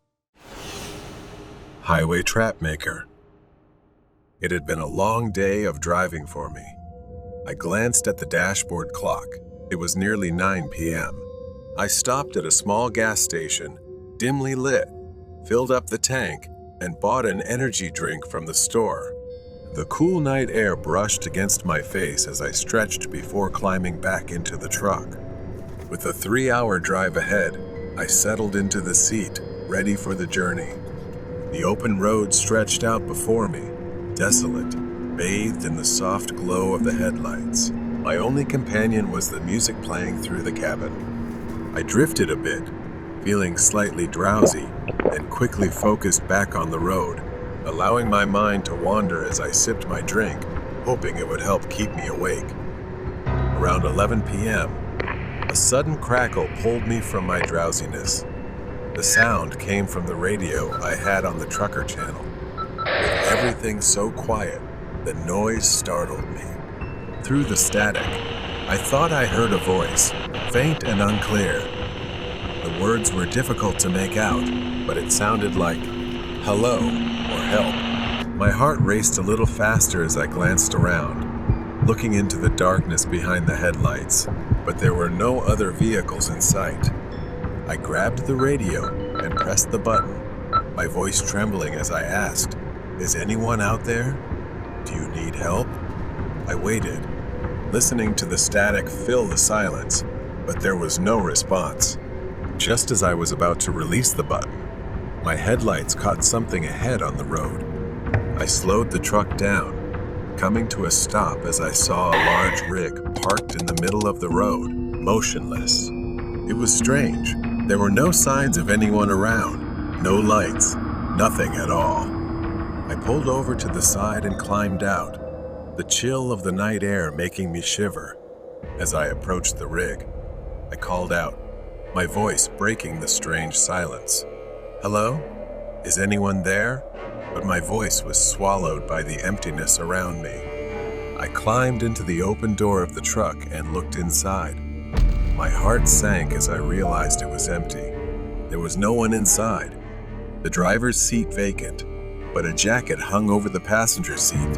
Highway Trap Maker. It had been a long day of driving for me. I glanced at the dashboard clock. It was nearly 9 p.m. I stopped at a small gas station, dimly lit, filled up the tank, and bought an energy drink from the store. The cool night air brushed against my face as I stretched before climbing back into the truck. With a 3-hour drive ahead, I settled into the seat, ready for the journey. The open road stretched out before me, desolate, bathed in the soft glow of the headlights. My only companion was the music playing through the cabin. I drifted a bit, feeling slightly drowsy, and quickly focused back on the road, allowing my mind to wander as I sipped my drink, hoping it would help keep me awake. Around 11 p.m., a sudden crackle pulled me from my drowsiness. The sound came from the radio I had on the trucker channel. With everything so quiet, the noise startled me. Through the static, I thought I heard a voice, faint and unclear. The words were difficult to make out, but it sounded like hello or help. My heart raced a little faster as I glanced around, looking into the darkness behind the headlights, but there were no other vehicles in sight. I grabbed the radio and pressed the button, my voice trembling as I asked, "Is anyone out there? Do you need help?" I waited, listening to the static fill the silence, but there was no response. Just as I was about to release the button, my headlights caught something ahead on the road. I slowed the truck down, coming to a stop as I saw a large rig parked in the middle of the road, motionless. It was strange. There were no signs of anyone around, no lights, nothing at all. I pulled over to the side and climbed out, the chill of the night air making me shiver. As I approached the rig, I called out, my voice breaking the strange silence. "Hello? Is anyone there?" But my voice was swallowed by the emptiness around me. I climbed into the open door of the truck and looked inside. My heart sank as I realized it was empty. There was no one inside. The driver's seat vacant, but a jacket hung over the passenger seat,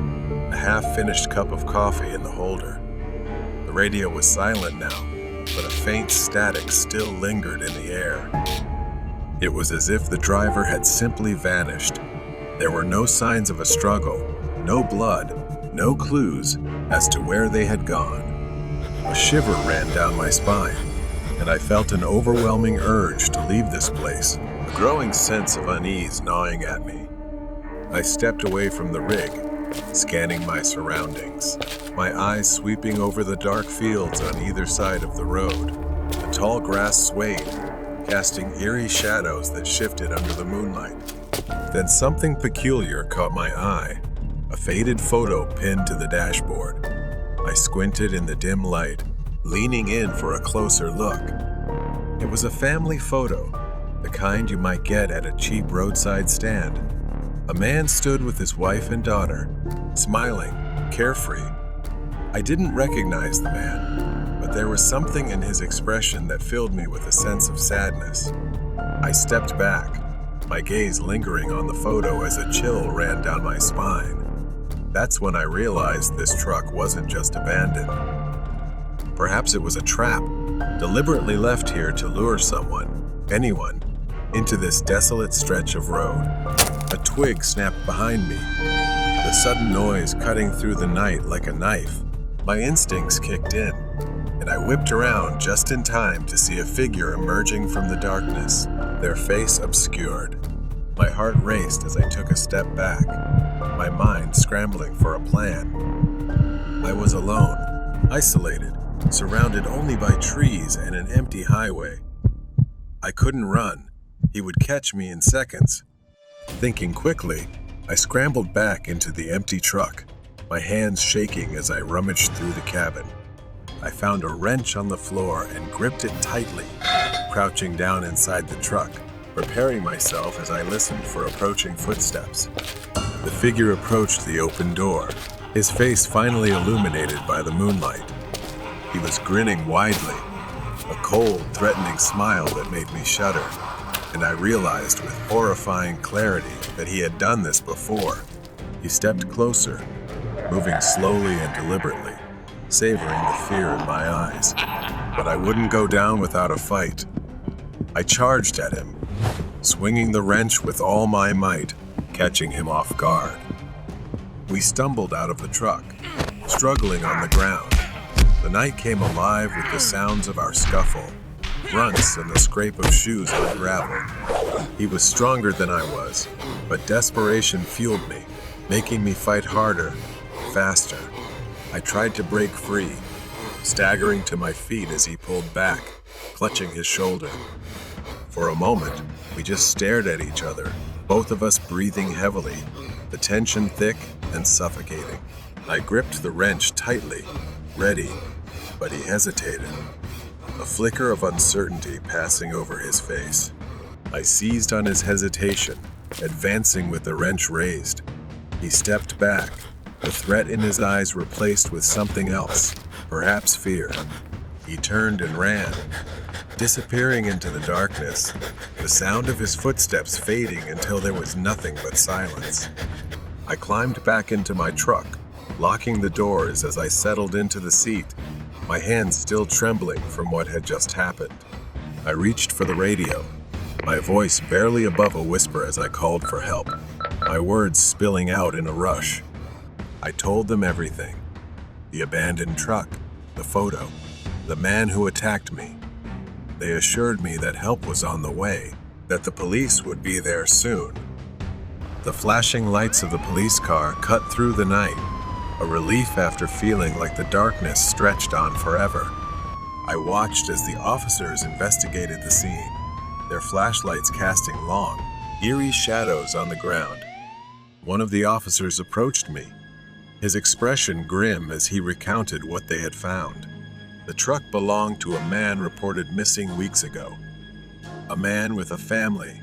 a half-finished cup of coffee in the holder. The radio was silent now, but a faint static still lingered in the air. It was as if the driver had simply vanished. There were no signs of a struggle, no blood, no clues as to where they had gone. A shiver ran down my spine, and I felt an overwhelming urge to leave this place, a growing sense of unease gnawing at me. I stepped away from the rig, scanning my surroundings, my eyes sweeping over the dark fields on either side of the road. The tall grass swayed, casting eerie shadows that shifted under the moonlight. Then something peculiar caught my eye, a faded photo pinned to the dashboard. I squinted in the dim light, leaning in for a closer look. It was a family photo, the kind you might get at a cheap roadside stand. A man stood with his wife and daughter, smiling, carefree. I didn't recognize the man, but there was something in his expression that filled me with a sense of sadness. I stepped back, my gaze lingering on the photo as a chill ran down my spine. That's when I realized this truck wasn't just abandoned. Perhaps it was a trap, deliberately left here to lure someone, anyone, into this desolate stretch of road. A twig snapped behind me, the sudden noise cutting through the night like a knife. My instincts kicked in, and I whipped around just in time to see a figure emerging from the darkness, their face obscured. My heart raced as I took a step back, my mind scrambling for a plan. I was alone, isolated, surrounded only by trees and an empty highway. I couldn't run. He would catch me in seconds. Thinking quickly, I scrambled back into the empty truck, my hands shaking as I rummaged through the cabin. I found a wrench on the floor and gripped it tightly, crouching down inside the truck, preparing myself as I listened for approaching footsteps. The figure approached the open door, his face finally illuminated by the moonlight. He was grinning widely, a cold, threatening smile that made me shudder, and I realized with horrifying clarity that he had done this before. He stepped closer, moving slowly and deliberately, savoring the fear in my eyes. But I wouldn't go down without a fight. I charged at him, swinging the wrench with all my might, catching him off guard. We stumbled out of the truck, struggling on the ground. The night came alive with the sounds of our scuffle, grunts and the scrape of shoes on gravel. He was stronger than I was, but desperation fueled me, making me fight harder, faster. I tried to break free, staggering to my feet as he pulled back, clutching his shoulder. For a moment, we just stared at each other, both of us breathing heavily, the tension thick and suffocating. I gripped the wrench tightly, ready, but he hesitated, a flicker of uncertainty passing over his face. I seized on his hesitation, advancing with the wrench raised. He stepped back, the threat in his eyes replaced with something else, perhaps fear. He turned and ran, disappearing into the darkness, the sound of his footsteps fading until there was nothing but silence. I climbed back into my truck, locking the doors as I settled into the seat, my hands still trembling from what had just happened. I reached for the radio, my voice barely above a whisper as I called for help, my words spilling out in a rush. I told them everything: the abandoned truck, the photo, the man who attacked me. They assured me that help was on the way, that the police would be there soon. The flashing lights of the police car cut through the night, a relief after feeling like the darkness stretched on forever. I watched as the officers investigated the scene, their flashlights casting long, eerie shadows on the ground. One of the officers approached me, his expression grim as he recounted what they had found. The truck belonged to a man reported missing weeks ago. A man with a family,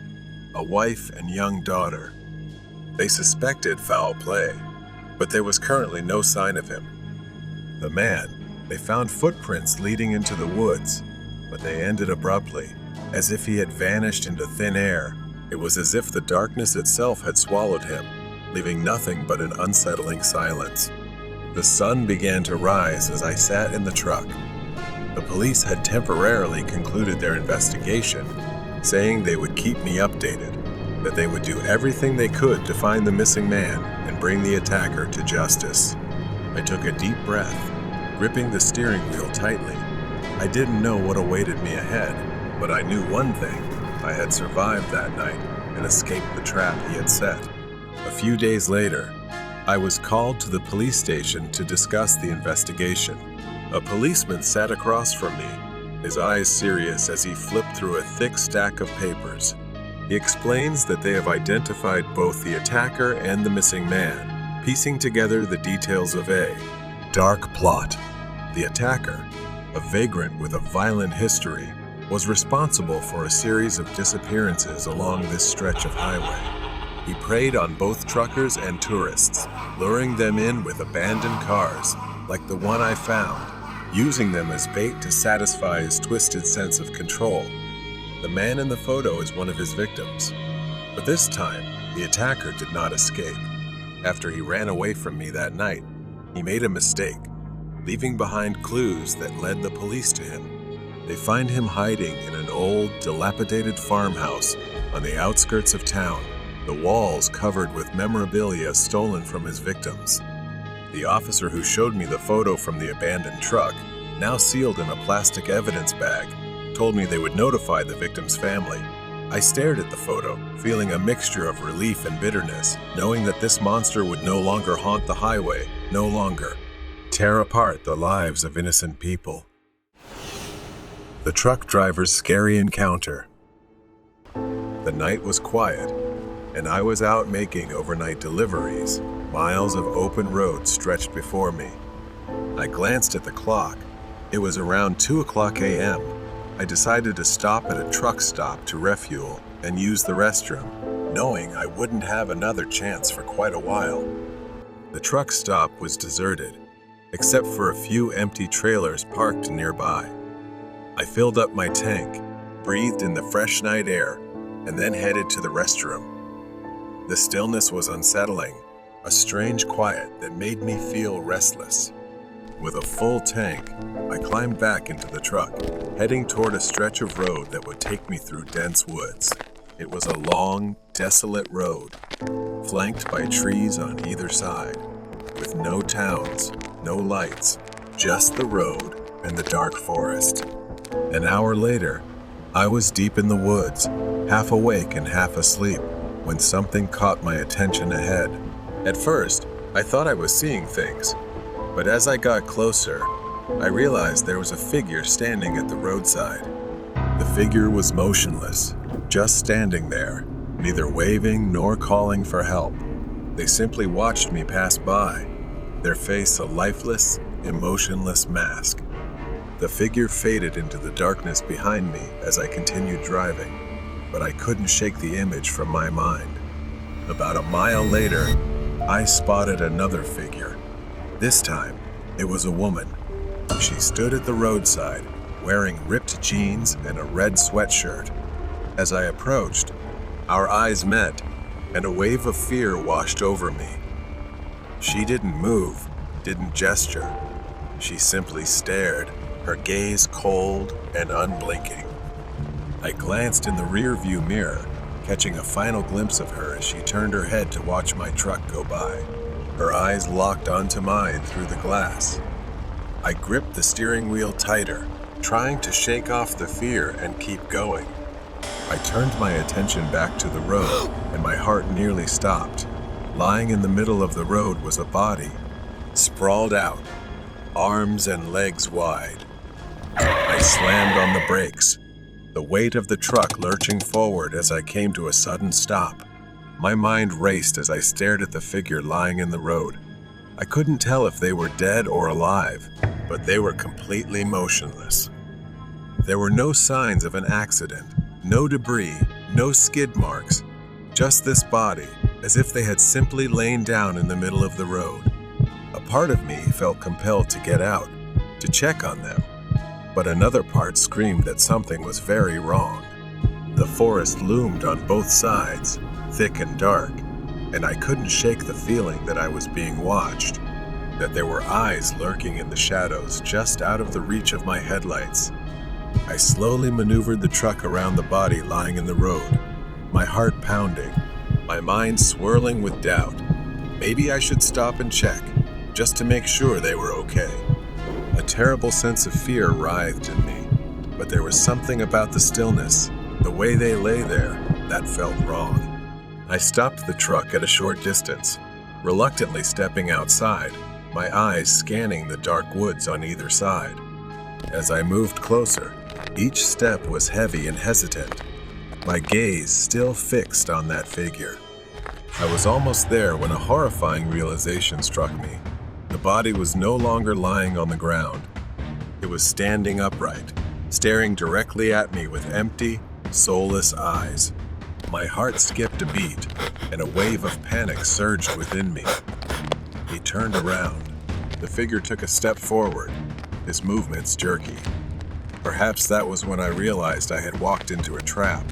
a wife and young daughter. They suspected foul play, but there was currently no sign of him. The man, they found footprints leading into the woods, but they ended abruptly, as if he had vanished into thin air. It was as if the darkness itself had swallowed him, leaving nothing but an unsettling silence. The sun began to rise as I sat in the truck. The police had temporarily concluded their investigation, saying they would keep me updated, that they would do everything they could to find the missing man and bring the attacker to justice. I took a deep breath, gripping the steering wheel tightly. I didn't know what awaited me ahead, but I knew one thing: I had survived that night and escaped the trap he had set. A few days later, I was called to the police station to discuss the investigation. A policeman sat across from me, his eyes serious as he flipped through a thick stack of papers. He explains that they have identified both the attacker and the missing man, piecing together the details of a dark plot. The attacker, a vagrant with a violent history, was responsible for a series of disappearances along this stretch of highway. He preyed on both truckers and tourists, luring them in with abandoned cars, like the one I found, using them as bait to satisfy his twisted sense of control. The man in the photo is one of his victims. But this time, the attacker did not escape. After he ran away from me that night, he made a mistake, leaving behind clues that led the police to him. They find him hiding in an old, dilapidated farmhouse on the outskirts of town, the walls covered with memorabilia stolen from his victims. The officer who showed me the photo from the abandoned truck, now sealed in a plastic evidence bag, told me they would notify the victim's family. I stared at the photo, feeling a mixture of relief and bitterness, knowing that this monster would no longer haunt the highway, no longer tear apart the lives of innocent people. The truck driver's scary encounter. The night was quiet, and I was out making overnight deliveries. Miles of open road stretched before me. I glanced at the clock. It was around 2:00 a.m. I decided to stop at a truck stop to refuel and use the restroom, knowing I wouldn't have another chance for quite a while. The truck stop was deserted, except for a few empty trailers parked nearby. I filled up my tank, breathed in the fresh night air, and then headed to the restroom. The stillness was unsettling, a strange quiet that made me feel restless. With a full tank, I climbed back into the truck, heading toward a stretch of road that would take me through dense woods. It was a long, desolate road, flanked by trees on either side, with no towns, no lights, just the road and the dark forest. An hour later, I was deep in the woods, half awake and half asleep, when something caught my attention ahead. At first, I thought I was seeing things, but as I got closer, I realized there was a figure standing at the roadside. The figure was motionless, just standing there, neither waving nor calling for help. They simply watched me pass by, their face a lifeless, emotionless mask. The figure faded into the darkness behind me as I continued driving, but I couldn't shake the image from my mind. About a mile later, I spotted another figure. This time, it was a woman. She stood at the roadside, wearing ripped jeans and a red sweatshirt. As I approached, our eyes met, and a wave of fear washed over me. She didn't move, didn't gesture. She simply stared, her gaze cold and unblinking. I glanced in the rear-view mirror, catching a final glimpse of her as she turned her head to watch my truck go by. Her eyes locked onto mine through the glass. I gripped the steering wheel tighter, trying to shake off the fear and keep going. I turned my attention back to the road, and my heart nearly stopped. Lying in the middle of the road was a body, sprawled out, arms and legs wide. I slammed on the brakes, the weight of the truck lurching forward as I came to a sudden stop. My mind raced as I stared at the figure lying in the road. I couldn't tell if they were dead or alive, but they were completely motionless. There were no signs of an accident, no debris, no skid marks, just this body, as if they had simply lain down in the middle of the road. A part of me felt compelled to get out, to check on them, but another part screamed that something was very wrong. The forest loomed on both sides, thick and dark, and I couldn't shake the feeling that I was being watched, that there were eyes lurking in the shadows just out of the reach of my headlights. I slowly maneuvered the truck around the body lying in the road, my heart pounding, my mind swirling with doubt. Maybe I should stop and check, just to make sure they were okay. A terrible sense of fear writhed in me, but there was something about the stillness, the way they lay there, that felt wrong. I stopped the truck at a short distance, reluctantly stepping outside, my eyes scanning the dark woods on either side. As I moved closer, each step was heavy and hesitant, my gaze still fixed on that figure. I was almost there when a horrifying realization struck me. The body was no longer lying on the ground. It was standing upright, staring directly at me with empty, soulless eyes. My heart skipped a beat, and a wave of panic surged within me. He turned around. The figure took a step forward, his movements jerky. Perhaps that was when I realized I had walked into a trap.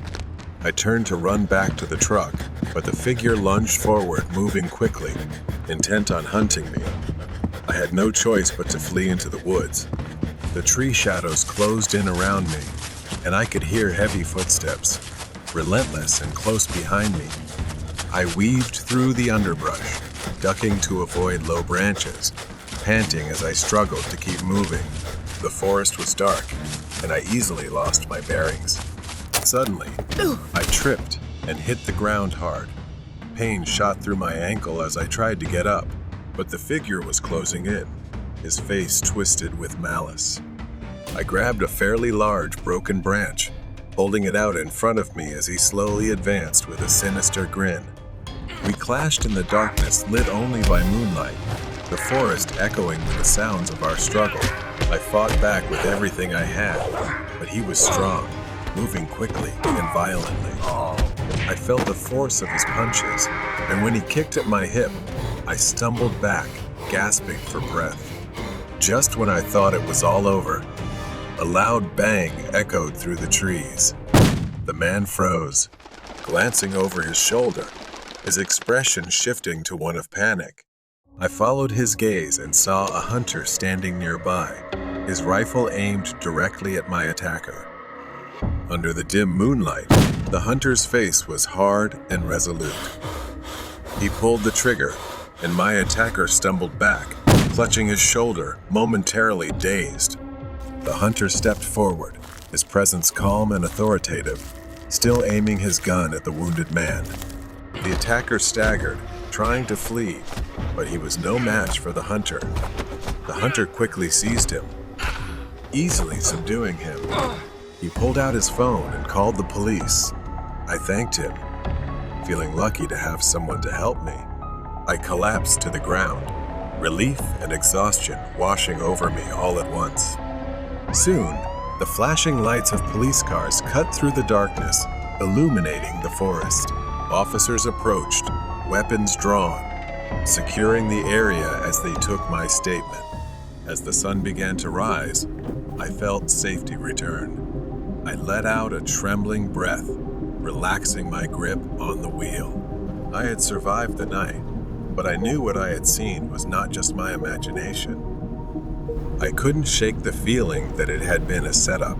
I turned to run back to the truck, but the figure lunged forward, moving quickly, intent on hunting me. I had no choice but to flee into the woods. The tree shadows closed in around me, and I could hear heavy footsteps, relentless and close behind me. I weaved through the underbrush, ducking to avoid low branches, panting as I struggled to keep moving. The forest was dark, and I easily lost my bearings. Suddenly, I tripped and hit the ground hard. Pain shot through my ankle as I tried to get up, but the figure was closing in, his face twisted with malice. I grabbed a fairly large broken branch, holding it out in front of me as he slowly advanced with a sinister grin. We clashed in the darkness lit only by moonlight, the forest echoing with the sounds of our struggle. I fought back with everything I had, but he was strong, moving quickly and violently. I felt the force of his punches, and when he kicked at my hip, I stumbled back, gasping for breath. Just when I thought it was all over, a loud bang echoed through the trees. The man froze, glancing over his shoulder, his expression shifting to one of panic. I followed his gaze and saw a hunter standing nearby, his rifle aimed directly at my attacker. Under the dim moonlight, the hunter's face was hard and resolute. He pulled the trigger, and my attacker stumbled back, clutching his shoulder, momentarily dazed. The hunter stepped forward, his presence calm and authoritative, still aiming his gun at the wounded man. The attacker staggered, trying to flee, but he was no match for the hunter. The hunter quickly seized him, easily subduing him. He pulled out his phone and called the police. I thanked him, feeling lucky to have someone to help me. I collapsed to the ground, relief and exhaustion washing over me all at once. Soon, the flashing lights of police cars cut through the darkness, illuminating the forest. Officers approached, weapons drawn, securing the area as they took my statement. As the sun began to rise, I felt safety return. I let out a trembling breath, relaxing my grip on the wheel. I had survived the night, but I knew what I had seen was not just my imagination. I couldn't shake the feeling that it had been a setup,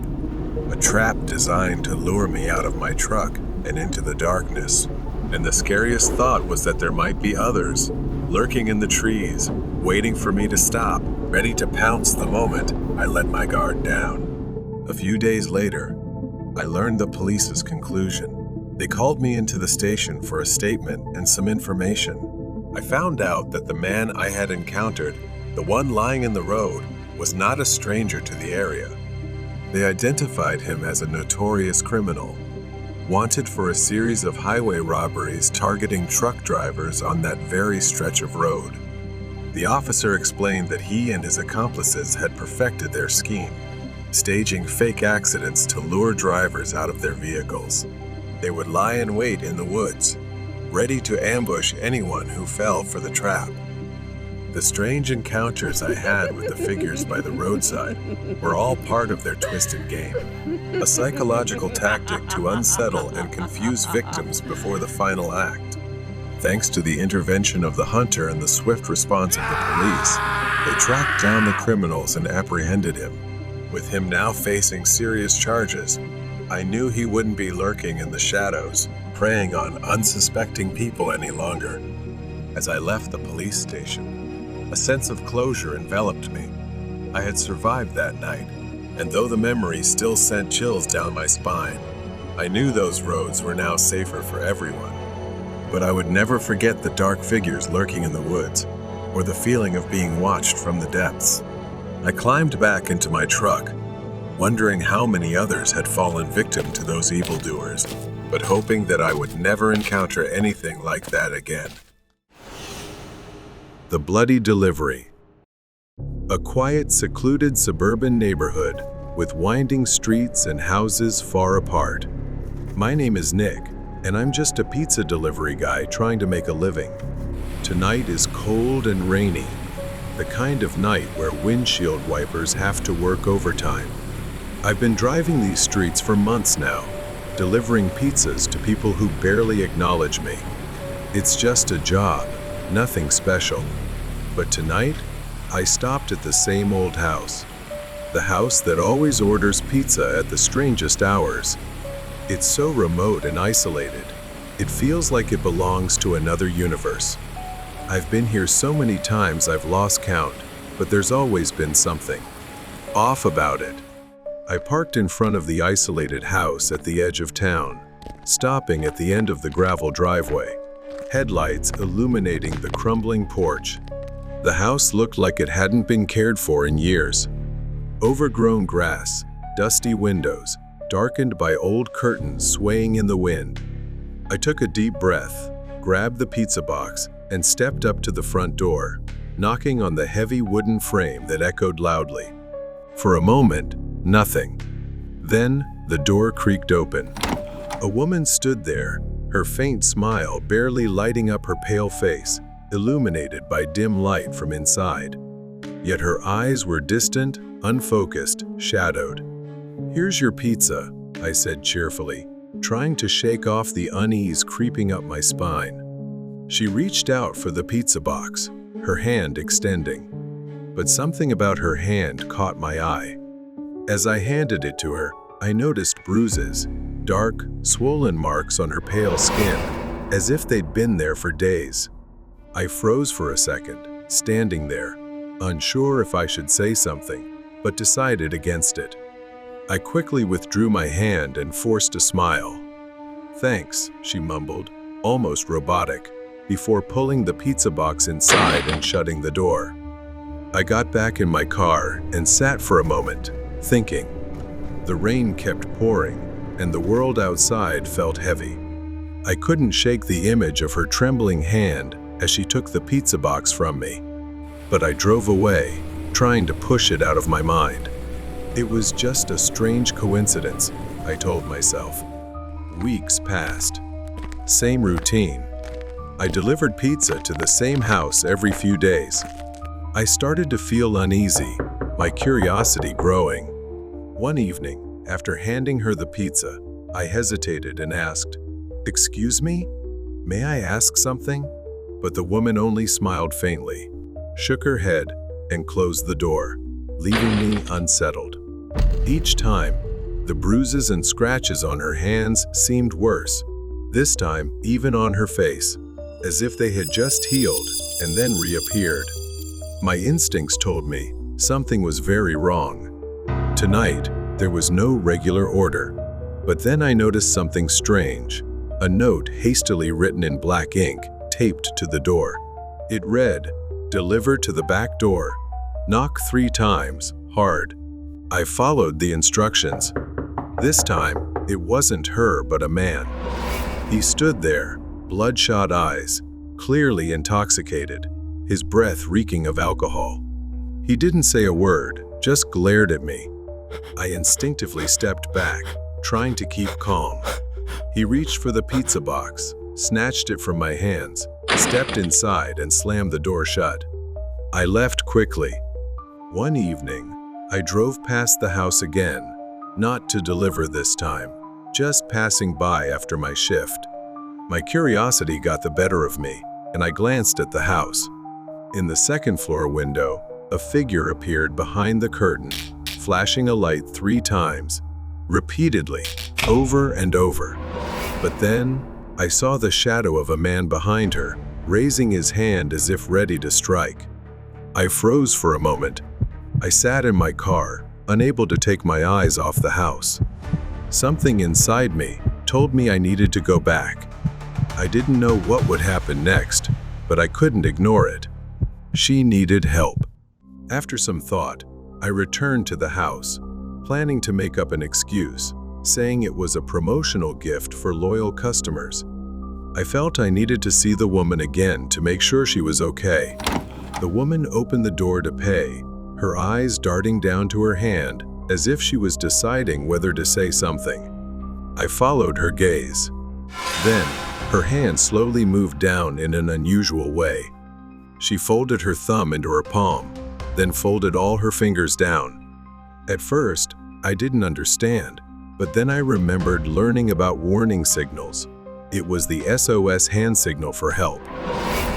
a trap designed to lure me out of my truck and into the darkness. And the scariest thought was that there might be others, lurking in the trees, waiting for me to stop, ready to pounce the moment I let my guard down. A few days later, I learned the police's conclusion. They called me into the station for a statement and some information. I found out that the man I had encountered, the one lying in the road, was not a stranger to the area. They identified him as a notorious criminal, wanted for a series of highway robberies targeting truck drivers on that very stretch of road. The officer explained that he and his accomplices had perfected their scheme, staging fake accidents to lure drivers out of their vehicles. They would lie in wait in the woods, ready to ambush anyone who fell for the trap. The strange encounters I had with the figures by the roadside were all part of their twisted game, a psychological tactic to unsettle and confuse victims before the final act. Thanks to the intervention of the hunter and the swift response of the police, they tracked down the criminals and apprehended him. With him now facing serious charges, I knew he wouldn't be lurking in the shadows, preying on unsuspecting people any longer. As I left the police station, a sense of closure enveloped me. I had survived that night, and though the memory still sent chills down my spine, I knew those roads were now safer for everyone. But I would never forget the dark figures lurking in the woods, or the feeling of being watched from the depths. I climbed back into my truck, wondering how many others had fallen victim to those evildoers, but hoping that I would never encounter anything like that again. The Bloody Delivery. A quiet, secluded suburban neighborhood with winding streets and houses far apart. My name is Nick, and I'm just a pizza delivery guy trying to make a living. Tonight is cold and rainy, the kind of night where windshield wipers have to work overtime. I've been driving these streets for months now, delivering pizzas to people who barely acknowledge me. It's just a job, nothing special. But tonight, I stopped at the same old house. The house that always orders pizza at the strangest hours. It's so remote and isolated. It feels like it belongs to another universe. I've been here so many times I've lost count, but there's always been something off about it. I parked in front of the isolated house at the edge of town, stopping at the end of the gravel driveway, headlights illuminating the crumbling porch. The house looked like it hadn't been cared for in years. Overgrown grass, dusty windows, darkened by old curtains swaying in the wind. I took a deep breath, grabbed the pizza box, and stepped up to the front door, knocking on the heavy wooden frame that echoed loudly. For a moment, nothing. Then, the door creaked open. A woman stood there, her faint smile barely lighting up her pale face, illuminated by dim light from inside. Yet her eyes were distant, unfocused, shadowed. "Here's your pizza," I said cheerfully, trying to shake off the unease creeping up my spine. She reached out for the pizza box, her hand extending. But something about her hand caught my eye. As I handed it to her, I noticed bruises, dark, swollen marks on her pale skin, as if they'd been there for days. I froze for a second, standing there, unsure if I should say something, but decided against it. I quickly withdrew my hand and forced a smile. "Thanks," she mumbled, almost robotic, before pulling the pizza box inside and shutting the door. I got back in my car and sat for a moment, thinking. The rain kept pouring, and the world outside felt heavy. I couldn't shake the image of her trembling hand as she took the pizza box from me. But I drove away, trying to push it out of my mind. It was just a strange coincidence, I told myself. Weeks passed. Same routine. I delivered pizza to the same house every few days. I started to feel uneasy, my curiosity growing. One evening, after handing her the pizza, I hesitated and asked, "Excuse me? May I ask something?" But the woman only smiled faintly, shook her head, and closed the door, leaving me unsettled. Each time, the bruises and scratches on her hands seemed worse, this time even on her face, as if they had just healed and then reappeared. My instincts told me something was very wrong. Tonight, there was no regular order, but then I noticed something strange, a note hastily written in black ink taped to the door. It read, "Deliver to the back door. Knock 3 times, hard." I followed the instructions. This time, it wasn't her but a man. He stood there, bloodshot eyes, clearly intoxicated, his breath reeking of alcohol. He didn't say a word, just glared at me. I instinctively stepped back, trying to keep calm. He reached for the pizza box, snatched it from my hands, stepped inside and slammed the door shut. I left quickly. One evening, I drove past the house again, not to deliver this time, just passing by after my shift. My curiosity got the better of me, and I glanced at the house. In the second-floor window, a figure appeared behind the curtain, flashing a light 3 times, repeatedly, over and over. But then, I saw the shadow of a man behind her, raising his hand as if ready to strike. I froze for a moment. I sat in my car, unable to take my eyes off the house. Something inside me told me I needed to go back. I didn't know what would happen next, but I couldn't ignore it. She needed help. After some thought, I returned to the house, planning to make up an excuse, saying it was a promotional gift for loyal customers. I felt I needed to see the woman again to make sure she was okay. The woman opened the door to pay, her eyes darting down to her hand as if she was deciding whether to say something. I followed her gaze. Then, her hand slowly moved down in an unusual way. She folded her thumb into her palm, then folded all her fingers down. At first, I didn't understand, but then I remembered learning about warning signals. It was the SOS hand signal for help.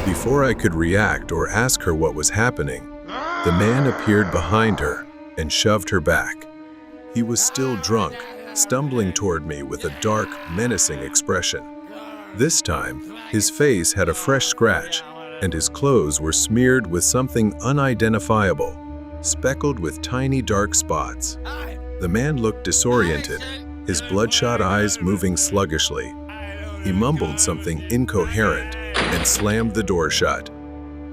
Before I could react or ask her what was happening, the man appeared behind her and shoved her back. He was still drunk, stumbling toward me with a dark, menacing expression. This time, his face had a fresh scratch, and his clothes were smeared with something unidentifiable, speckled with tiny dark spots. The man looked disoriented, his bloodshot eyes moving sluggishly. He mumbled something incoherent and slammed the door shut.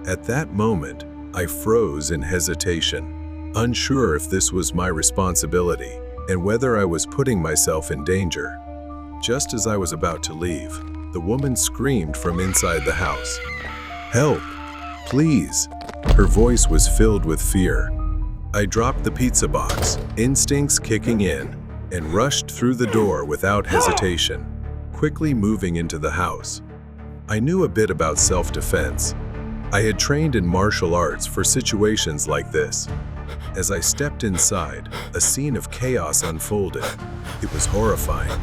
At that moment, I froze in hesitation, unsure if this was my responsibility and whether I was putting myself in danger. Just as I was about to leave, the woman screamed from inside the house. "Help! Please!" Her voice was filled with fear. I dropped the pizza box, instincts kicking in, and rushed through the door without hesitation, quickly moving into the house. I knew a bit about self-defense. I had trained in martial arts for situations like this. As I stepped inside, a scene of chaos unfolded. It was horrifying.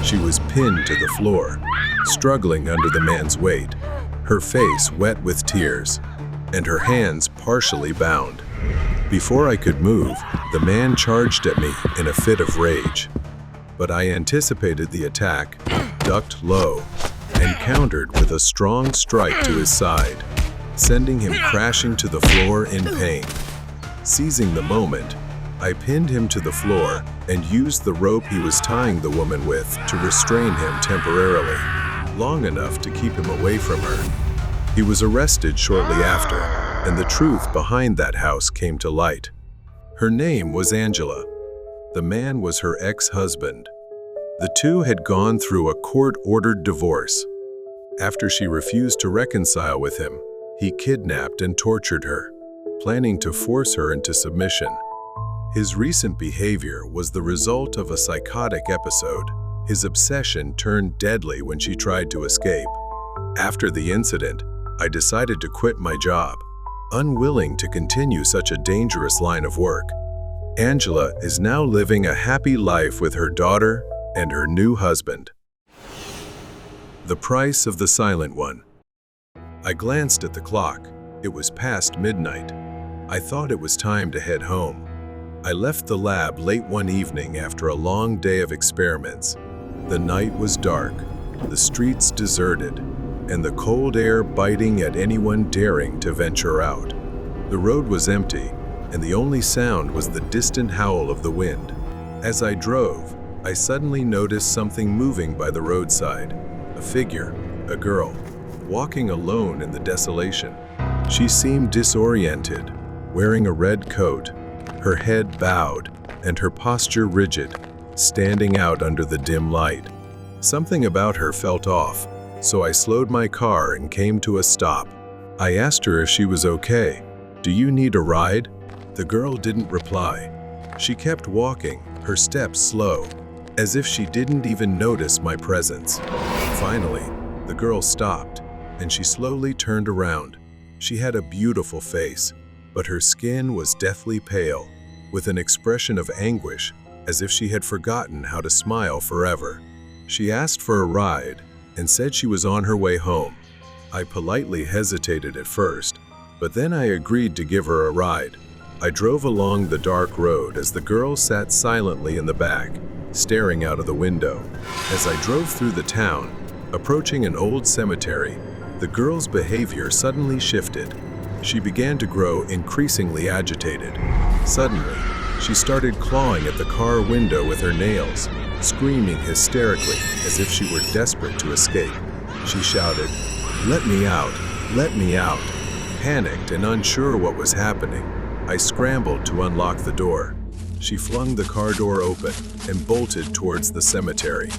She was pinned to the floor, struggling under the man's weight, her face wet with tears, and her hands partially bound. Before I could move, the man charged at me in a fit of rage. But I anticipated the attack, ducked low, and countered with a strong strike to his side, sending him crashing to the floor in pain. Seizing the moment, I pinned him to the floor and used the rope he was tying the woman with to restrain him temporarily, long enough to keep him away from her. He was arrested shortly after, and the truth behind that house came to light. Her name was Angela. The man was her ex-husband. The two had gone through a court-ordered divorce. After she refused to reconcile with him, he kidnapped and tortured her, planning to force her into submission. His recent behavior was the result of a psychotic episode. His obsession turned deadly when she tried to escape. After the incident, I decided to quit my job, unwilling to continue such a dangerous line of work. Angela is now living a happy life with her daughter and her new husband. The price of the silent one. I glanced at the clock. It was past midnight. I thought it was time to head home. I left the lab late one evening after a long day of experiments. The night was dark, the streets deserted, and the cold air biting at anyone daring to venture out. The road was empty, and the only sound was the distant howl of the wind. As I drove, I suddenly noticed something moving by the roadside. A figure, a girl, walking alone in the desolation. She seemed disoriented, wearing a red coat, her head bowed, and her posture rigid, standing out under the dim light. Something about her felt off, so I slowed my car and came to a stop. I asked her if she was okay. "Do you need a ride?" The girl didn't reply. She kept walking, her steps slow, as if she didn't even notice my presence. Finally, the girl stopped, and she slowly turned around. She had a beautiful face, but her skin was deathly pale, with an expression of anguish, as if she had forgotten how to smile forever. She asked for a ride and said she was on her way home. I politely hesitated at first, but then I agreed to give her a ride. I drove along the dark road as the girl sat silently in the back, staring out of the window. As I drove through the town, approaching an old cemetery, the girl's behavior suddenly shifted. She began to grow increasingly agitated. Suddenly, she started clawing at the car window with her nails, screaming hysterically as if she were desperate to escape. She shouted, "Let me out! Let me out!" Panicked and unsure what was happening, I scrambled to unlock the door. She flung the car door open and bolted towards the cemetery.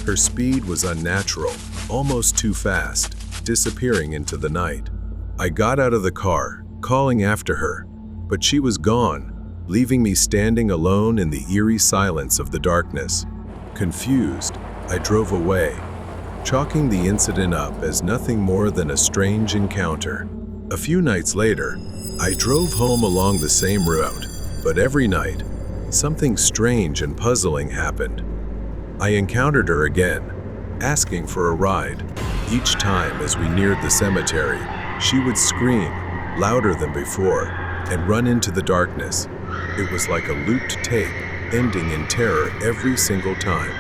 Her speed was unnatural, almost too fast, disappearing into the night. I got out of the car, calling after her, but she was gone, leaving me standing alone in the eerie silence of the darkness. Confused, I drove away, chalking the incident up as nothing more than a strange encounter. A few nights later, I drove home along the same route, but every night, something strange and puzzling happened. I encountered her again, asking for a ride. Each time as we neared the cemetery, she would scream, louder than before, and run into the darkness. It was like a looped tape, ending in terror every single time.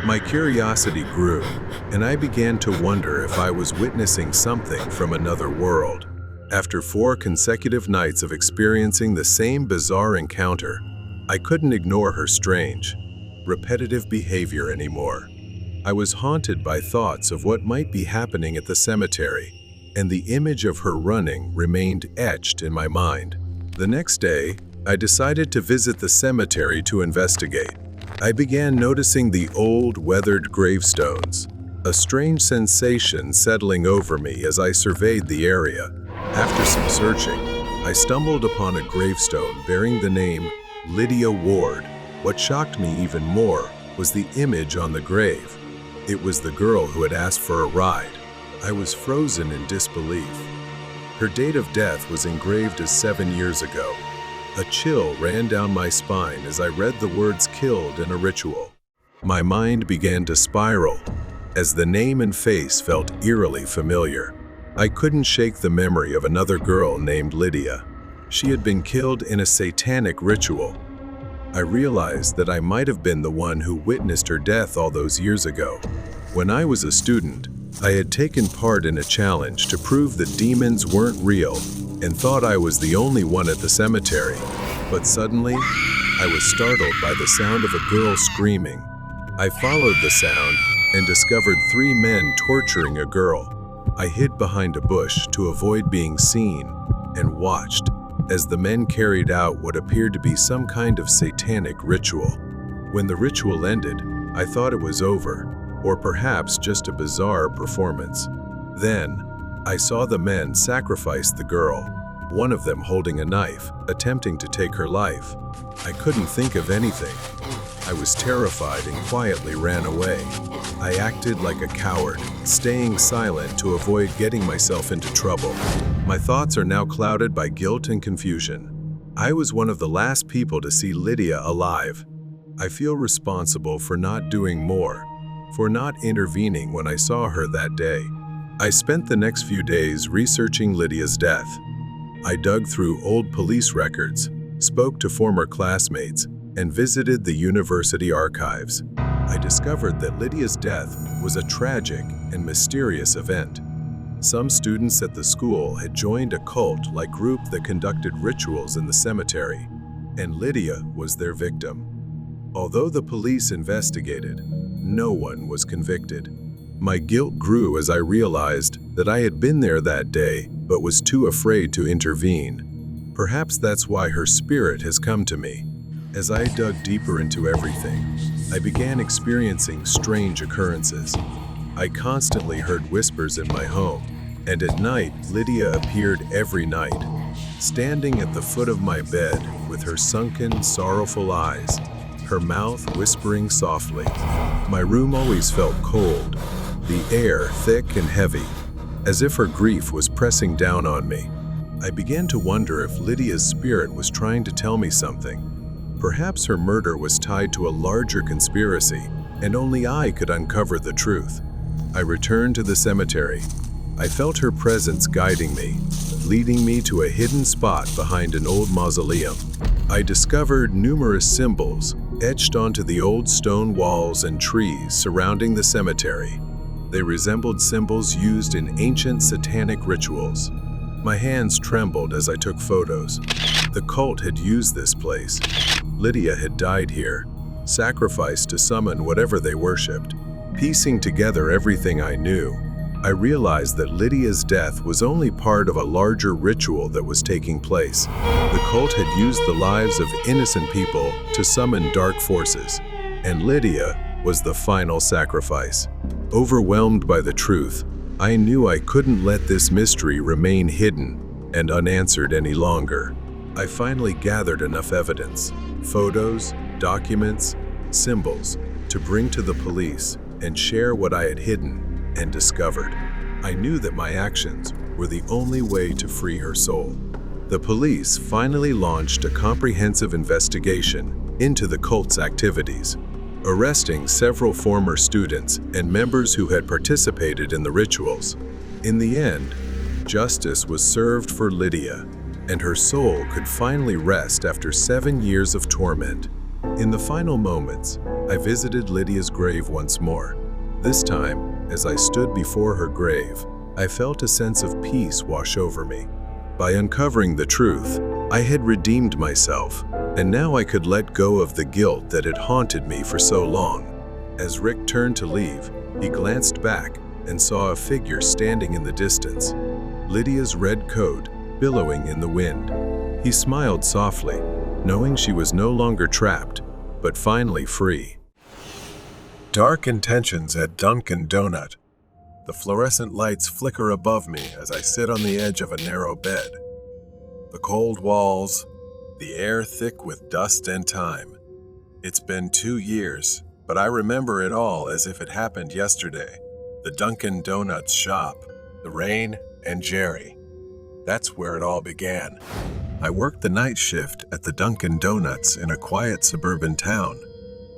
My curiosity grew, and I began to wonder if I was witnessing something from another world. After 4 consecutive nights of experiencing the same bizarre encounter, I couldn't ignore her strange, repetitive behavior anymore. I was haunted by thoughts of what might be happening at the cemetery, and the image of her running remained etched in my mind. The next day, I decided to visit the cemetery to investigate. I began noticing the old, weathered gravestones, a strange sensation settling over me as I surveyed the area. After some searching, I stumbled upon a gravestone bearing the name Lydia Ward. What shocked me even more was the image on the grave. It was the girl who had asked for a ride. I was frozen in disbelief. Her date of death was engraved as 7 years ago. A chill ran down my spine as I read the words "killed in a ritual." My mind began to spiral as the name and face felt eerily familiar. I couldn't shake the memory of another girl named Lydia. She had been killed in a satanic ritual. I realized that I might have been the one who witnessed her death all those years ago. When I was a student, I had taken part in a challenge to prove that demons weren't real and thought I was the only one at the cemetery. But suddenly, I was startled by the sound of a girl screaming. I followed the sound and discovered 3 men torturing a girl. I hid behind a bush to avoid being seen and watched as the men carried out what appeared to be some kind of satanic ritual. When the ritual ended, I thought it was over, or perhaps just a bizarre performance. Then, I saw the men sacrifice the girl, one of them holding a knife, attempting to take her life. I couldn't think of anything. I was terrified and quietly ran away. I acted like a coward, staying silent to avoid getting myself into trouble. My thoughts are now clouded by guilt and confusion. I was one of the last people to see Lydia alive. I feel responsible for not doing more, for not intervening when I saw her that day. I spent the next few days researching Lydia's death. I dug through old police records, spoke to former classmates, and visited the university archives. I discovered that Lydia's death was a tragic and mysterious event. Some students at the school had joined a cult-like group that conducted rituals in the cemetery, and Lydia was their victim. Although the police investigated, no one was convicted. My guilt grew as I realized that I had been there that day but was too afraid to intervene. Perhaps that's why her spirit has come to me. As I dug deeper into everything, I began experiencing strange occurrences. I constantly heard whispers in my home, and at night, Lydia appeared every night, standing at the foot of my bed with her sunken, sorrowful eyes, her mouth whispering softly. My room always felt cold, the air thick and heavy, as if her grief was pressing down on me. I began to wonder if Lydia's spirit was trying to tell me something. Perhaps her murder was tied to a larger conspiracy, and only I could uncover the truth. I returned to the cemetery. I felt her presence guiding me, leading me to a hidden spot behind an old mausoleum. I discovered numerous symbols etched onto the old stone walls and trees surrounding the cemetery. They resembled symbols used in ancient satanic rituals. My hands trembled as I took photos. The cult had used this place. Lydia had died here, sacrificed to summon whatever they worshipped. Piecing together everything I knew, I realized that Lydia's death was only part of a larger ritual that was taking place. The cult had used the lives of innocent people to summon dark forces, and Lydia was the final sacrifice. Overwhelmed by the truth, I knew I couldn't let this mystery remain hidden and unanswered any longer. I finally gathered enough evidence, photos, documents, symbols, to bring to the police and share what I had hidden and discovered. I knew that my actions were the only way to free her soul. The police finally launched a comprehensive investigation into the cult's activities, arresting several former students and members who had participated in the rituals. In the end, justice was served for Lydia, and her soul could finally rest after 7 years of torment. In the final moments, I visited Lydia's grave once more. This time, as I stood before her grave, I felt a sense of peace wash over me. By uncovering the truth, I had redeemed myself, and now I could let go of the guilt that had haunted me for so long. As Rick turned to leave, he glanced back and saw a figure standing in the distance, Lydia's red coat billowing in the wind. He smiled softly, knowing she was no longer trapped, but finally free. Dark intentions at Dunkin' Donut. The fluorescent lights flicker above me as I sit on the edge of a narrow bed. The cold walls, the air thick with dust and time. It's been 2 years, but I remember it all as if it happened yesterday. The Dunkin' Donuts shop, the rain, and Jerry. That's where it all began. I worked the night shift at the Dunkin' Donuts in a quiet suburban town.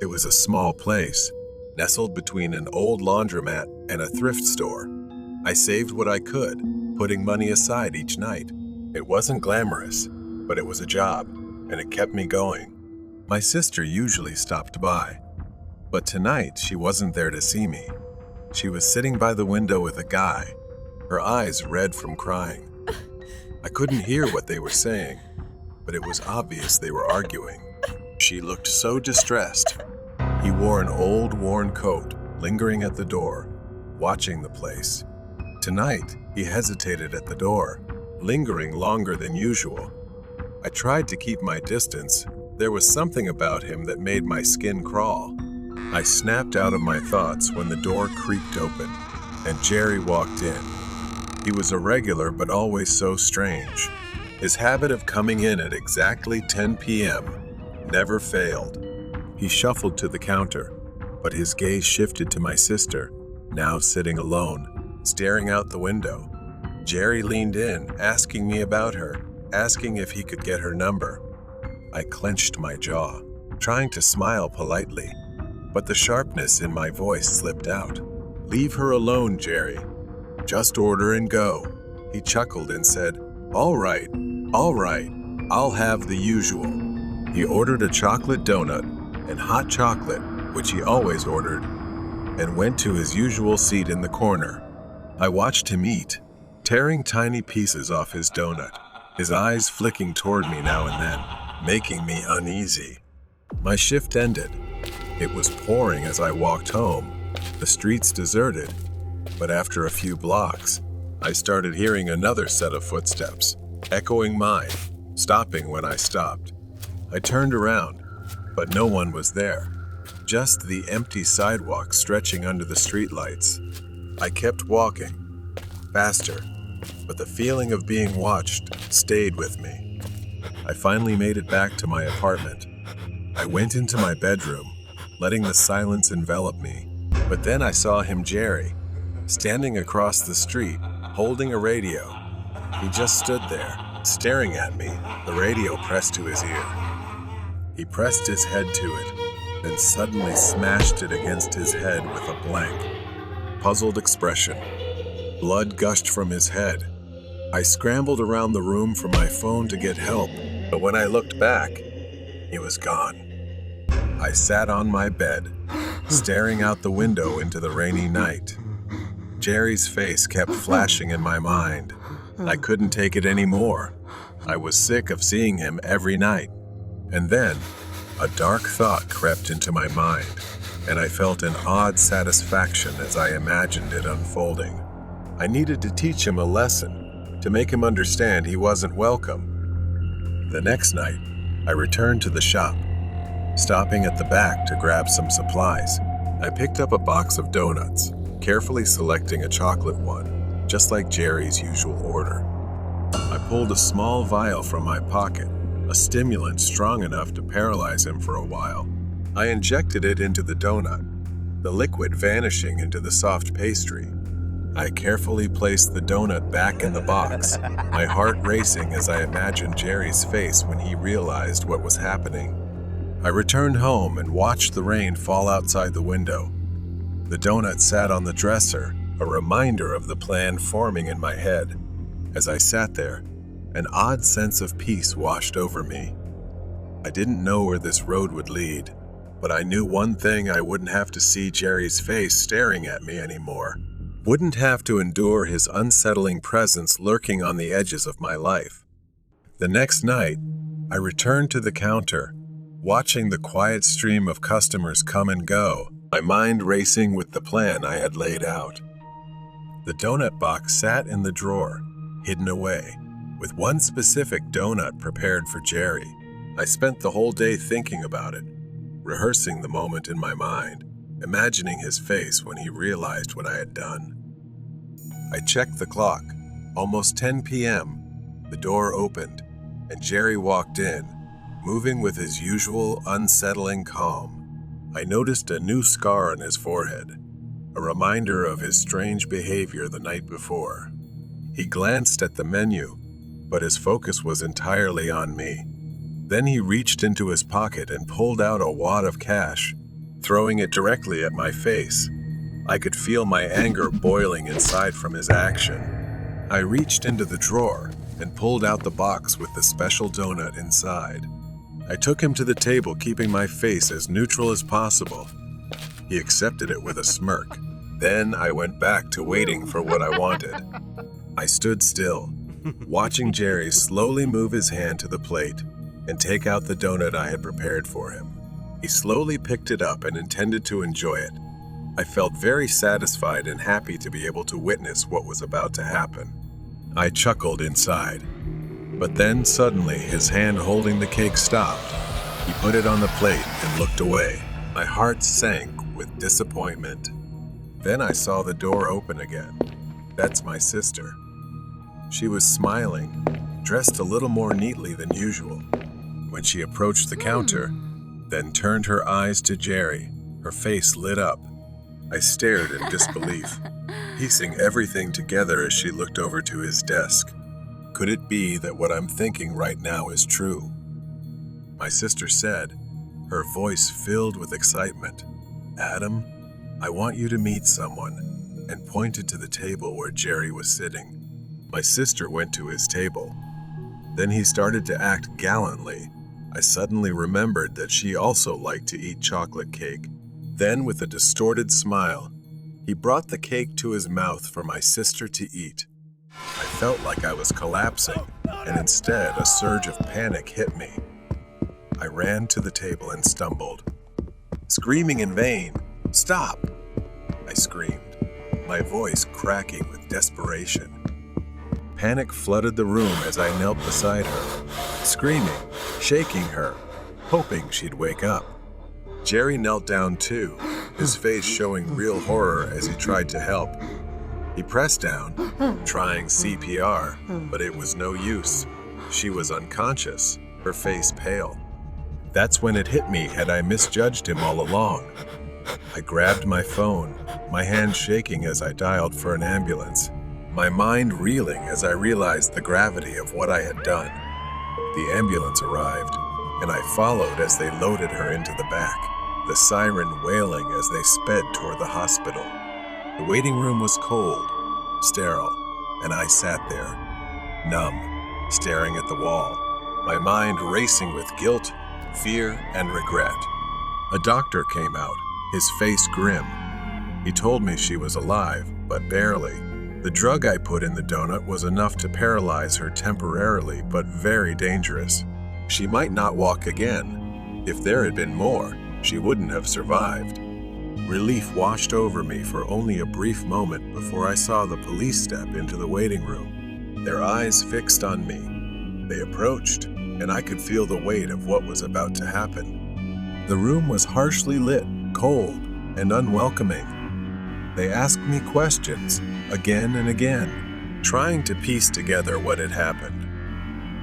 It was a small place, nestled between an old laundromat and a thrift store. I saved what I could, putting money aside each night. It wasn't glamorous, but it was a job, and it kept me going. My sister usually stopped by, but tonight she wasn't there to see me. She was sitting by the window with a guy, her eyes red from crying. I couldn't hear what they were saying, but it was obvious they were arguing. She looked so distressed. He wore an old, worn coat, lingering at the door, watching the place. Tonight, he hesitated at the door, lingering longer than usual. I tried to keep my distance. There was something about him that made my skin crawl. I snapped out of my thoughts when the door creaked open, and Jerry walked in. He was a regular, but always so strange. His habit of coming in at exactly 10 p.m. never failed. He shuffled to the counter, but his gaze shifted to my sister, now sitting alone, staring out the window. Jerry leaned in, asking me about her, asking if he could get her number. I clenched my jaw, trying to smile politely, but the sharpness in my voice slipped out. "Leave her alone, Jerry. Just order and go." He chuckled and said, all right, I'll have the usual." He ordered a chocolate donut and hot chocolate, which he always ordered, and went to his usual seat in the corner. I watched him eat, tearing tiny pieces off his donut, his eyes flicking toward me now and then, making me uneasy. My shift ended. It was pouring as I walked home, the streets deserted, but after a few blocks, I started hearing another set of footsteps, echoing mine, stopping when I stopped. I turned around, but no one was there, just the empty sidewalk stretching under the streetlights. I kept walking, faster, but the feeling of being watched stayed with me. I finally made it back to my apartment. I went into my bedroom, letting the silence envelop me. But then I saw him, Jerry, standing across the street, holding a radio. He just stood there, staring at me, the radio pressed to his ear. He pressed his head to it, then suddenly smashed it against his head with a blank, puzzled expression. Blood gushed from his head. I scrambled around the room for my phone to get help, but when I looked back, he was gone. I sat on my bed, staring out the window into the rainy night. Jerry's face kept flashing in my mind. I couldn't take it anymore. I was sick of seeing him every night. And then, a dark thought crept into my mind, and I felt an odd satisfaction as I imagined it unfolding. I needed to teach him a lesson, to make him understand he wasn't welcome. The next night, I returned to the shop, stopping at the back to grab some supplies. I picked up a box of donuts, carefully selecting a chocolate one, just like Jerry's usual order. I pulled a small vial from my pocket, a stimulant strong enough to paralyze him for a while. I injected it into the donut, the liquid vanishing into the soft pastry. I carefully placed the donut back in the box, my heart racing as I imagined Jerry's face when he realized what was happening. I returned home and watched the rain fall outside the window. The donut sat on the dresser, a reminder of the plan forming in my head. As I sat there, an odd sense of peace washed over me. I didn't know where this road would lead, but I knew one thing: I wouldn't have to see Jerry's face staring at me anymore. Wouldn't have to endure his unsettling presence lurking on the edges of my life. The next night, I returned to the counter, watching the quiet stream of customers come and go, my mind racing with the plan I had laid out. The donut box sat in the drawer, hidden away, with one specific donut prepared for Jerry. I spent the whole day thinking about it, rehearsing the moment in my mind, imagining his face when he realized what I had done. I checked the clock. Almost 10 p.m. The door opened, and Jerry walked in, moving with his usual unsettling calm. I noticed a new scar on his forehead, a reminder of his strange behavior the night before. He glanced at the menu, but his focus was entirely on me. Then he reached into his pocket and pulled out a wad of cash, throwing it directly at my face. I could feel my anger boiling inside from his action. I reached into the drawer and pulled out the box with the special donut inside. I took him to the table, keeping my face as neutral as possible. He accepted it with a smirk. Then I went back to waiting for what I wanted. I stood still, watching Jerry slowly move his hand to the plate and take out the donut I had prepared for him. He slowly picked it up and intended to enjoy it. I felt very satisfied and happy to be able to witness what was about to happen. I chuckled inside, but then suddenly his hand holding the cake stopped. He put it on the plate and looked away. My heart sank with disappointment. Then I saw the door open again. That's my sister. She was smiling, dressed a little more neatly than usual. When she approached the counter, then turned her eyes to Jerry, her face lit up. I stared in disbelief, piecing everything together as she looked over to his desk. Could it be that what I'm thinking right now is true? My sister said, her voice filled with excitement, "Adam, I want you to meet someone," and pointed to the table where Jerry was sitting. My sister went to his table. Then he started to act gallantly. I suddenly remembered that she also liked to eat chocolate cake. Then, with a distorted smile, he brought the cake to his mouth for my sister to eat. I felt like I was collapsing, and instead a surge of panic hit me. I ran to the table and stumbled, screaming in vain, "Stop!" I screamed, my voice cracking with desperation. Panic flooded the room as I knelt beside her, screaming, shaking her, hoping she'd wake up. Jerry knelt down too, his face showing real horror as he tried to help. He pressed down, trying CPR, but it was no use. She was unconscious, her face pale. That's when it hit me, had I misjudged him all along? I grabbed my phone, my hand shaking as I dialed for an ambulance, my mind reeling as I realized the gravity of what I had done. The ambulance arrived, and I followed as they loaded her into the back, the siren wailing as they sped toward the hospital. The waiting room was cold, sterile, and I sat there, numb, staring at the wall, my mind racing with guilt, fear, and regret. A doctor came out, his face grim. He told me she was alive, but barely. The drug I put in the donut was enough to paralyze her temporarily, but very dangerous. She might not walk again. If there had been more, she wouldn't have survived. Relief washed over me for only a brief moment before I saw the police step into the waiting room, their eyes fixed on me. They approached, and I could feel the weight of what was about to happen. The room was harshly lit, cold, and unwelcoming. They asked me questions, again and again, trying to piece together what had happened.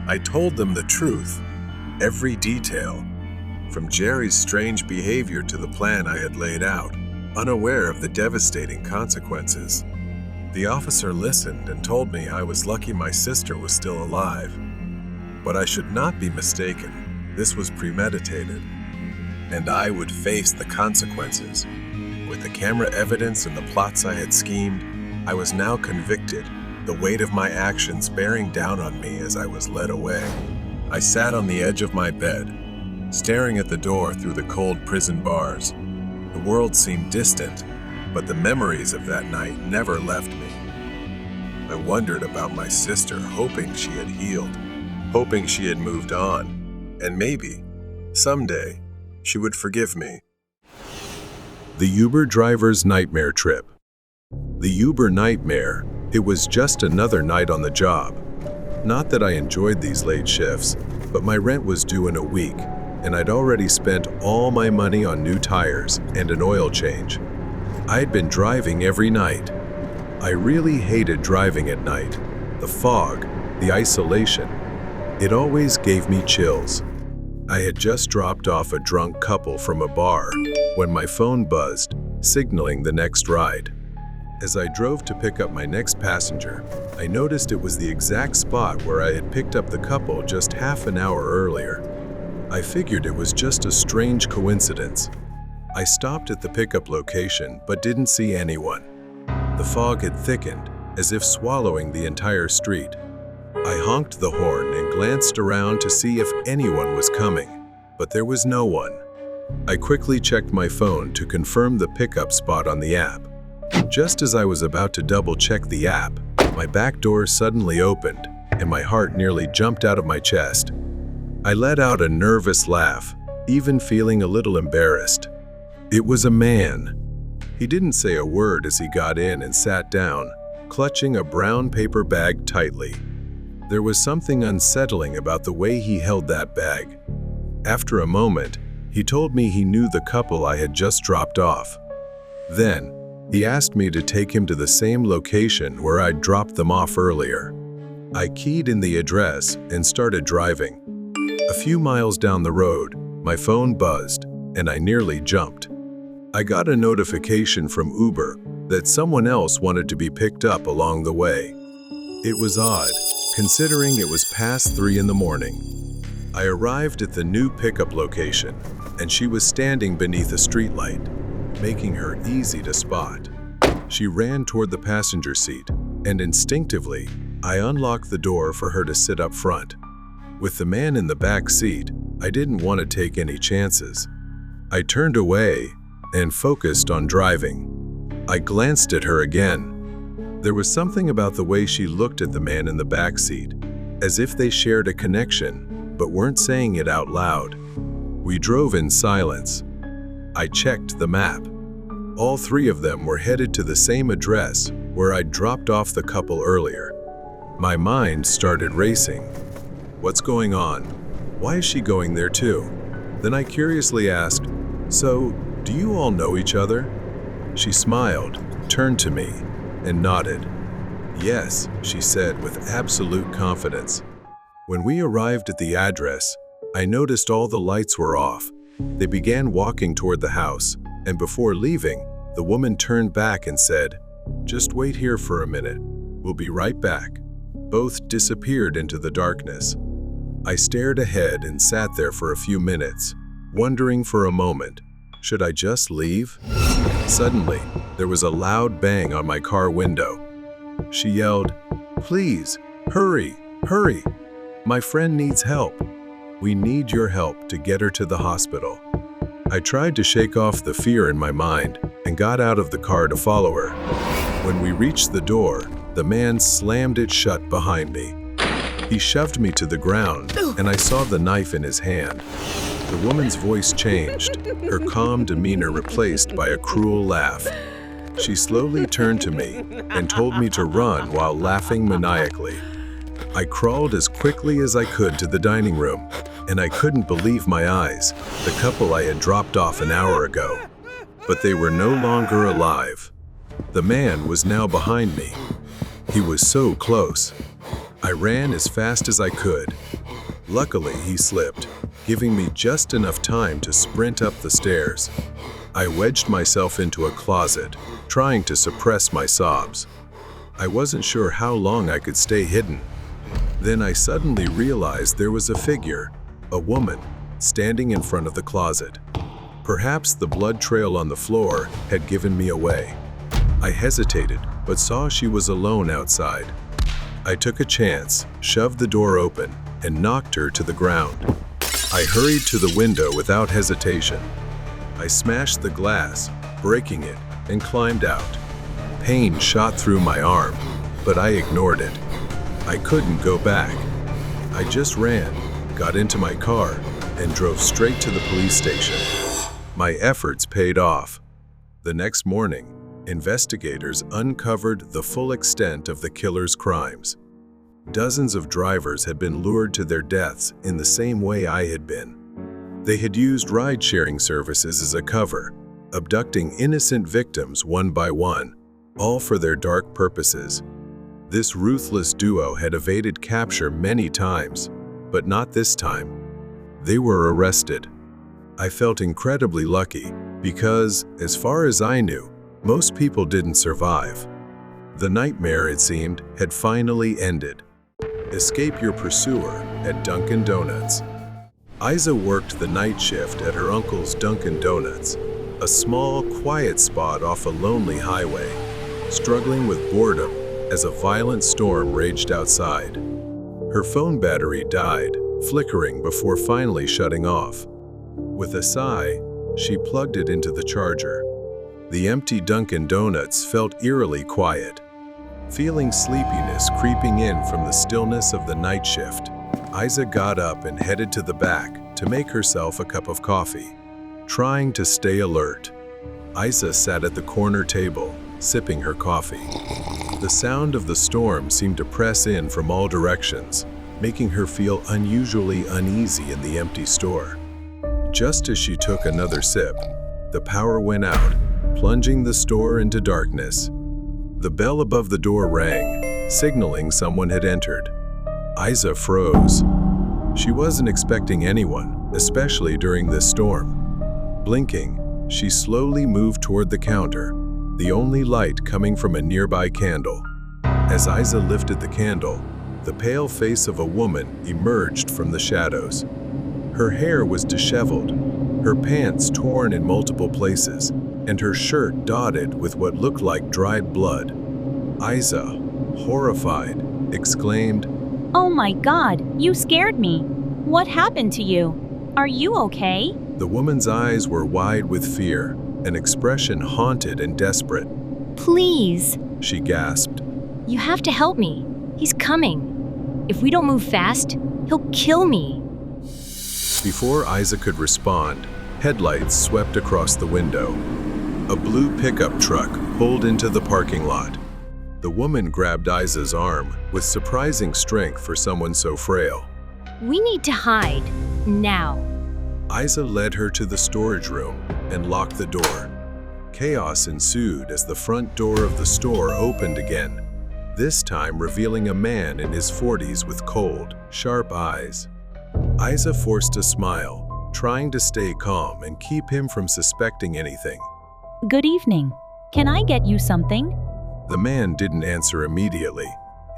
I told them the truth, every detail, from Jerry's strange behavior to the plan I had laid out, unaware of the devastating consequences. The officer listened and told me I was lucky my sister was still alive. But I should not be mistaken. This was premeditated, and I would face the consequences. With the camera evidence and the plots I had schemed, I was now convicted, the weight of my actions bearing down on me as I was led away. I sat on the edge of my bed, staring at the door through the cold prison bars. The world seemed distant, but the memories of that night never left me. I wondered about my sister, hoping she had healed, hoping she had moved on, and maybe, someday, she would forgive me. The Uber driver's nightmare trip. The Uber nightmare, it was just another night on the job. Not that I enjoyed these late shifts, but my rent was due in a week, and I'd already spent all my money on new tires and an oil change. I'd been driving every night. I really hated driving at night. The fog, the isolation, it always gave me chills. I had just dropped off a drunk couple from a bar when my phone buzzed, signaling the next ride. As I drove to pick up my next passenger, I noticed it was the exact spot where I had picked up the couple just half an hour earlier. I figured it was just a strange coincidence. I stopped at the pickup location but didn't see anyone. The fog had thickened, as if swallowing the entire street. I honked the horn and glanced around to see if anyone was coming, but there was no one. I quickly checked my phone to confirm the pickup spot on the app. Just as I was about to double-check the app, my back door suddenly opened, and my heart nearly jumped out of my chest. I let out a nervous laugh, even feeling a little embarrassed. It was a man. He didn't say a word as he got in and sat down, clutching a brown paper bag tightly. There was something unsettling about the way he held that bag. After a moment, he told me he knew the couple I had just dropped off. Then, he asked me to take him to the same location where I'd dropped them off earlier. I keyed in the address and started driving. A few miles down the road, my phone buzzed, and I nearly jumped. I got a notification from Uber that someone else wanted to be picked up along the way. It was odd, considering it was past 3 in the morning. I arrived at the new pickup location, and she was standing beneath a streetlight, making her easy to spot. She ran toward the passenger seat, and instinctively, I unlocked the door for her to sit up front. With the man in the back seat, I didn't want to take any chances. I turned away and focused on driving. I glanced at her again. There was something about the way she looked at the man in the back seat, as if they shared a connection, but weren't saying it out loud. We drove in silence. I checked the map. All 3 of them were headed to the same address where I'd dropped off the couple earlier. My mind started racing. What's going on? Why is she going there too? Then I curiously asked, "So, do you all know each other?" She smiled, turned to me, and nodded. "Yes," she said with absolute confidence. When we arrived at the address, I noticed all the lights were off. They began walking toward the house, and before leaving, the woman turned back and said, "Just wait here for a minute. We'll be right back." Both disappeared into the darkness. I stared ahead and sat there for a few minutes, wondering for a moment, should I just leave? Suddenly, there was a loud bang on my car window. She yelled, "Please, hurry, hurry. My friend needs help. We need your help to get her to the hospital." I tried to shake off the fear in my mind and got out of the car to follow her. When we reached the door, the man slammed it shut behind me. He shoved me to the ground, and I saw the knife in his hand. The woman's voice changed, her calm demeanor replaced by a cruel laugh. She slowly turned to me and told me to run while laughing maniacally. I crawled as quickly as I could to the dining room, and I couldn't believe my eyes, the couple I had dropped off an hour ago. But they were no longer alive. The man was now behind me. He was so close. I ran as fast as I could. Luckily, he slipped, giving me just enough time to sprint up the stairs. I wedged myself into a closet, trying to suppress my sobs. I wasn't sure how long I could stay hidden. Then I suddenly realized there was a figure, a woman, standing in front of the closet. Perhaps the blood trail on the floor had given me away. I hesitated, but saw she was alone outside. I took a chance, shoved the door open, and knocked her to the ground. I hurried to the window without hesitation. I smashed the glass, breaking it, and climbed out. Pain shot through my arm, but I ignored it. I couldn't go back. I just ran, got into my car, and drove straight to the police station. My efforts paid off. The next morning, investigators uncovered the full extent of the killer's crimes. Dozens of drivers had been lured to their deaths in the same way I had been. They had used ride-sharing services as a cover, abducting innocent victims one by one, all for their dark purposes. This ruthless duo had evaded capture many times, but not this time. They were arrested. I felt incredibly lucky because, as far as I knew, most people didn't survive. The nightmare, it seemed, had finally ended. Escape your pursuer at Dunkin' Donuts. Isa worked the night shift at her uncle's Dunkin' Donuts, a small, quiet spot off a lonely highway, struggling with boredom as a violent storm raged outside. Her phone battery died, flickering before finally shutting off. With a sigh, she plugged it into the charger. The empty Dunkin' Donuts felt eerily quiet. Feeling sleepiness creeping in from the stillness of the night shift, Isa got up and headed to the back to make herself a cup of coffee. Trying to stay alert, Isa sat at the corner table, sipping her coffee. The sound of the storm seemed to press in from all directions, making her feel unusually uneasy in the empty store. Just as she took another sip, the power went out, plunging the store into darkness. The bell above the door rang, signaling someone had entered. Isa froze. She wasn't expecting anyone, especially during this storm. Blinking, she slowly moved toward the counter, the only light coming from a nearby candle. As Isa lifted the candle, the pale face of a woman emerged from the shadows. Her hair was disheveled, her pants torn in multiple places, and her shirt dotted with what looked like dried blood. Isa, horrified, exclaimed, "Oh my God, you scared me. What happened to you? Are you okay?" The woman's eyes were wide with fear, an expression haunted and desperate. "Please, She gasped. you have to help me. He's coming. If we don't move fast, he'll kill me." Before Isa could respond, headlights swept across the window. A blue pickup truck pulled into the parking lot. The woman grabbed Isa's arm with surprising strength for someone so frail. "We need to hide. Now." Isa led her to the storage room and locked the door. Chaos ensued as the front door of the store opened again, this time revealing a man in his 40s with cold, sharp eyes. Isa forced a smile, trying to stay calm and keep him from suspecting anything. "Good evening. Can I get you something?" The man didn't answer immediately,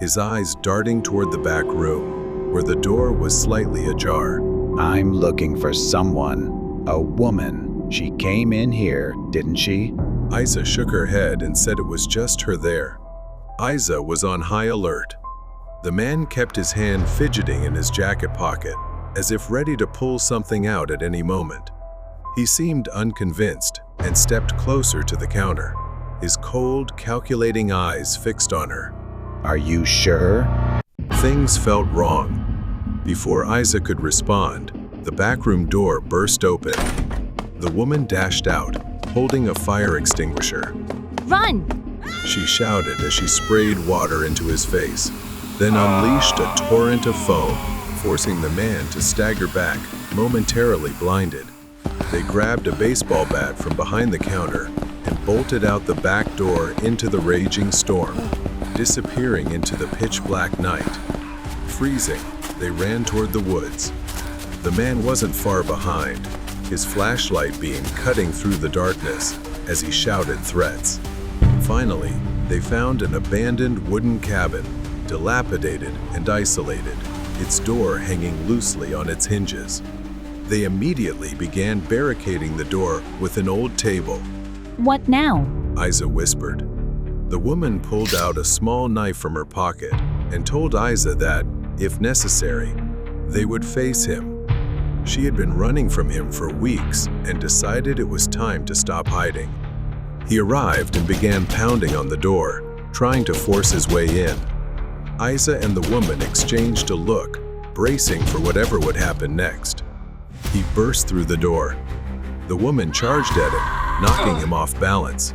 his eyes darting toward the back room, where the door was slightly ajar. I'm looking for someone. A woman. She came in here, didn't she? Isa shook her head and said it was just her there. Isa was on high alert. The man kept his hand fidgeting in his jacket pocket, as if ready to pull something out at any moment. He seemed unconvinced and stepped closer to the counter, his cold, calculating eyes fixed on her. Are you sure? Things felt wrong. Before Isa could respond, the backroom door burst open. The woman dashed out, holding a fire extinguisher. "Run!" She shouted as she sprayed water into his face, then unleashed a torrent of foam, forcing the man to stagger back, momentarily blinded. They grabbed a baseball bat from behind the counter and bolted out the back door into the raging storm, disappearing into the pitch-black night. Freezing, They ran toward the woods. The man wasn't far behind, his flashlight beam cutting through the darkness as he shouted threats. Finally, they found an abandoned wooden cabin, dilapidated and isolated, its door hanging loosely on its hinges. They immediately began barricading the door with an old table. What now? Isa whispered. The woman pulled out a small knife from her pocket and told Isa that, if necessary, they would face him. She had been running from him for weeks and decided it was time to stop hiding. He arrived and began pounding on the door, trying to force his way in. Isa and the woman exchanged a look, bracing for whatever would happen next. He burst through the door. The woman charged at him, knocking him off balance.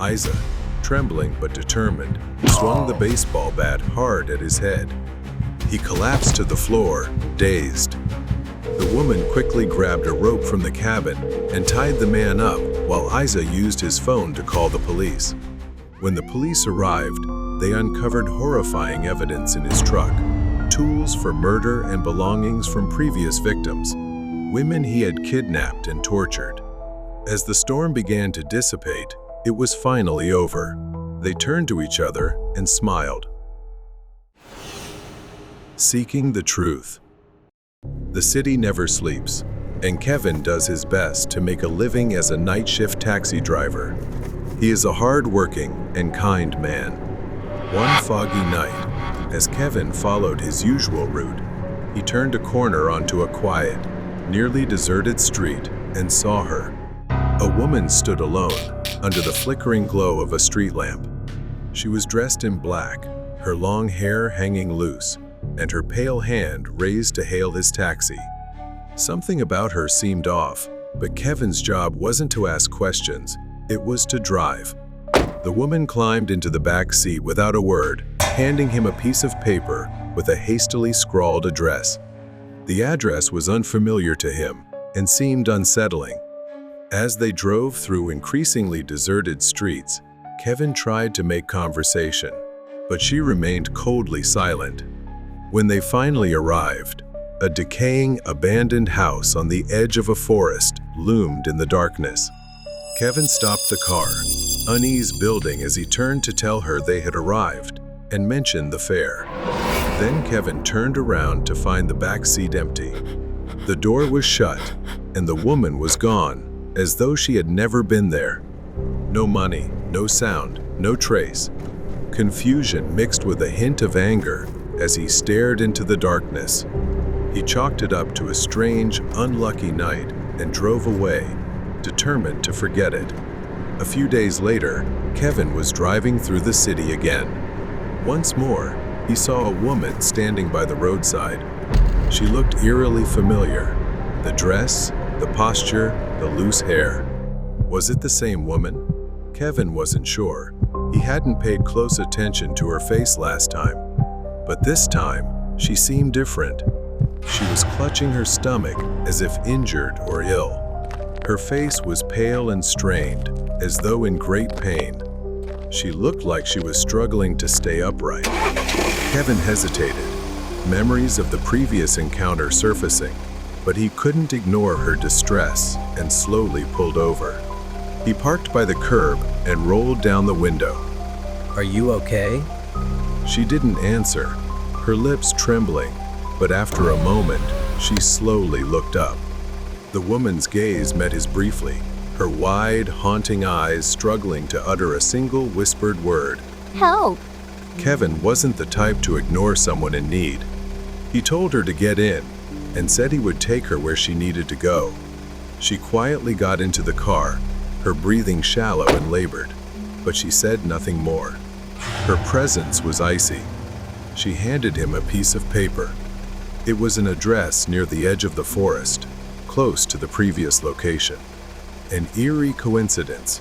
Isa, trembling but determined, swung the baseball bat hard at his head. He collapsed to the floor, dazed. The woman quickly grabbed a rope from the cabin and tied the man up while Isa used his phone to call the police. When the police arrived, they uncovered horrifying evidence in his truck, tools for murder and belongings from previous victims, women he had kidnapped and tortured. As the storm began to dissipate, it was finally over. They turned to each other and smiled. Seeking the truth. The city never sleeps, and Kevin does his best to make a living as a night shift taxi driver. He is a hard-working and kind man. One foggy night, as Kevin followed his usual route, he turned a corner onto a quiet, nearly deserted street and saw her. A woman stood alone under the flickering glow of a street lamp. She was dressed in black, her long hair hanging loose, and her pale hand raised to hail his taxi. Something about her seemed off, but Kevin's job wasn't to ask questions, it was to drive. The woman climbed into the back seat without a word, handing him a piece of paper with a hastily scrawled address. The address was unfamiliar to him and seemed unsettling. As they drove through increasingly deserted streets, Kevin tried to make conversation, but she remained coldly silent. When they finally arrived, a decaying, abandoned house on the edge of a forest loomed in the darkness. Kevin stopped the car, unease building as he turned to tell her they had arrived and mentioned the fare. Then Kevin turned around to find the back seat empty. The door was shut, and the woman was gone, as though she had never been there. No money, no sound, no trace. Confusion mixed with a hint of anger as he stared into the darkness. He chalked it up to a strange, unlucky night and drove away, determined to forget it. A few days later, Kevin was driving through the city again. Once more, he saw a woman standing by the roadside. She looked eerily familiar. The dress, the posture, the loose hair. Was it the same woman? Kevin wasn't sure. He hadn't paid close attention to her face last time. But this time, she seemed different. She was clutching her stomach as if injured or ill. Her face was pale and strained, as though in great pain. She looked like she was struggling to stay upright. Kevin hesitated, memories of the previous encounter surfacing, but he couldn't ignore her distress and slowly pulled over. He parked by the curb and rolled down the window. Are you okay? She didn't answer, her lips trembling, but after a moment, she slowly looked up. The woman's gaze met his briefly, her wide, haunting eyes struggling to utter a single whispered word. Help! Kevin wasn't the type to ignore someone in need. He told her to get in and said he would take her where she needed to go. She quietly got into the car, her breathing shallow and labored, but she said nothing more. Her presence was icy. She handed him a piece of paper. It was an address near the edge of the forest, close to the previous location. An eerie coincidence.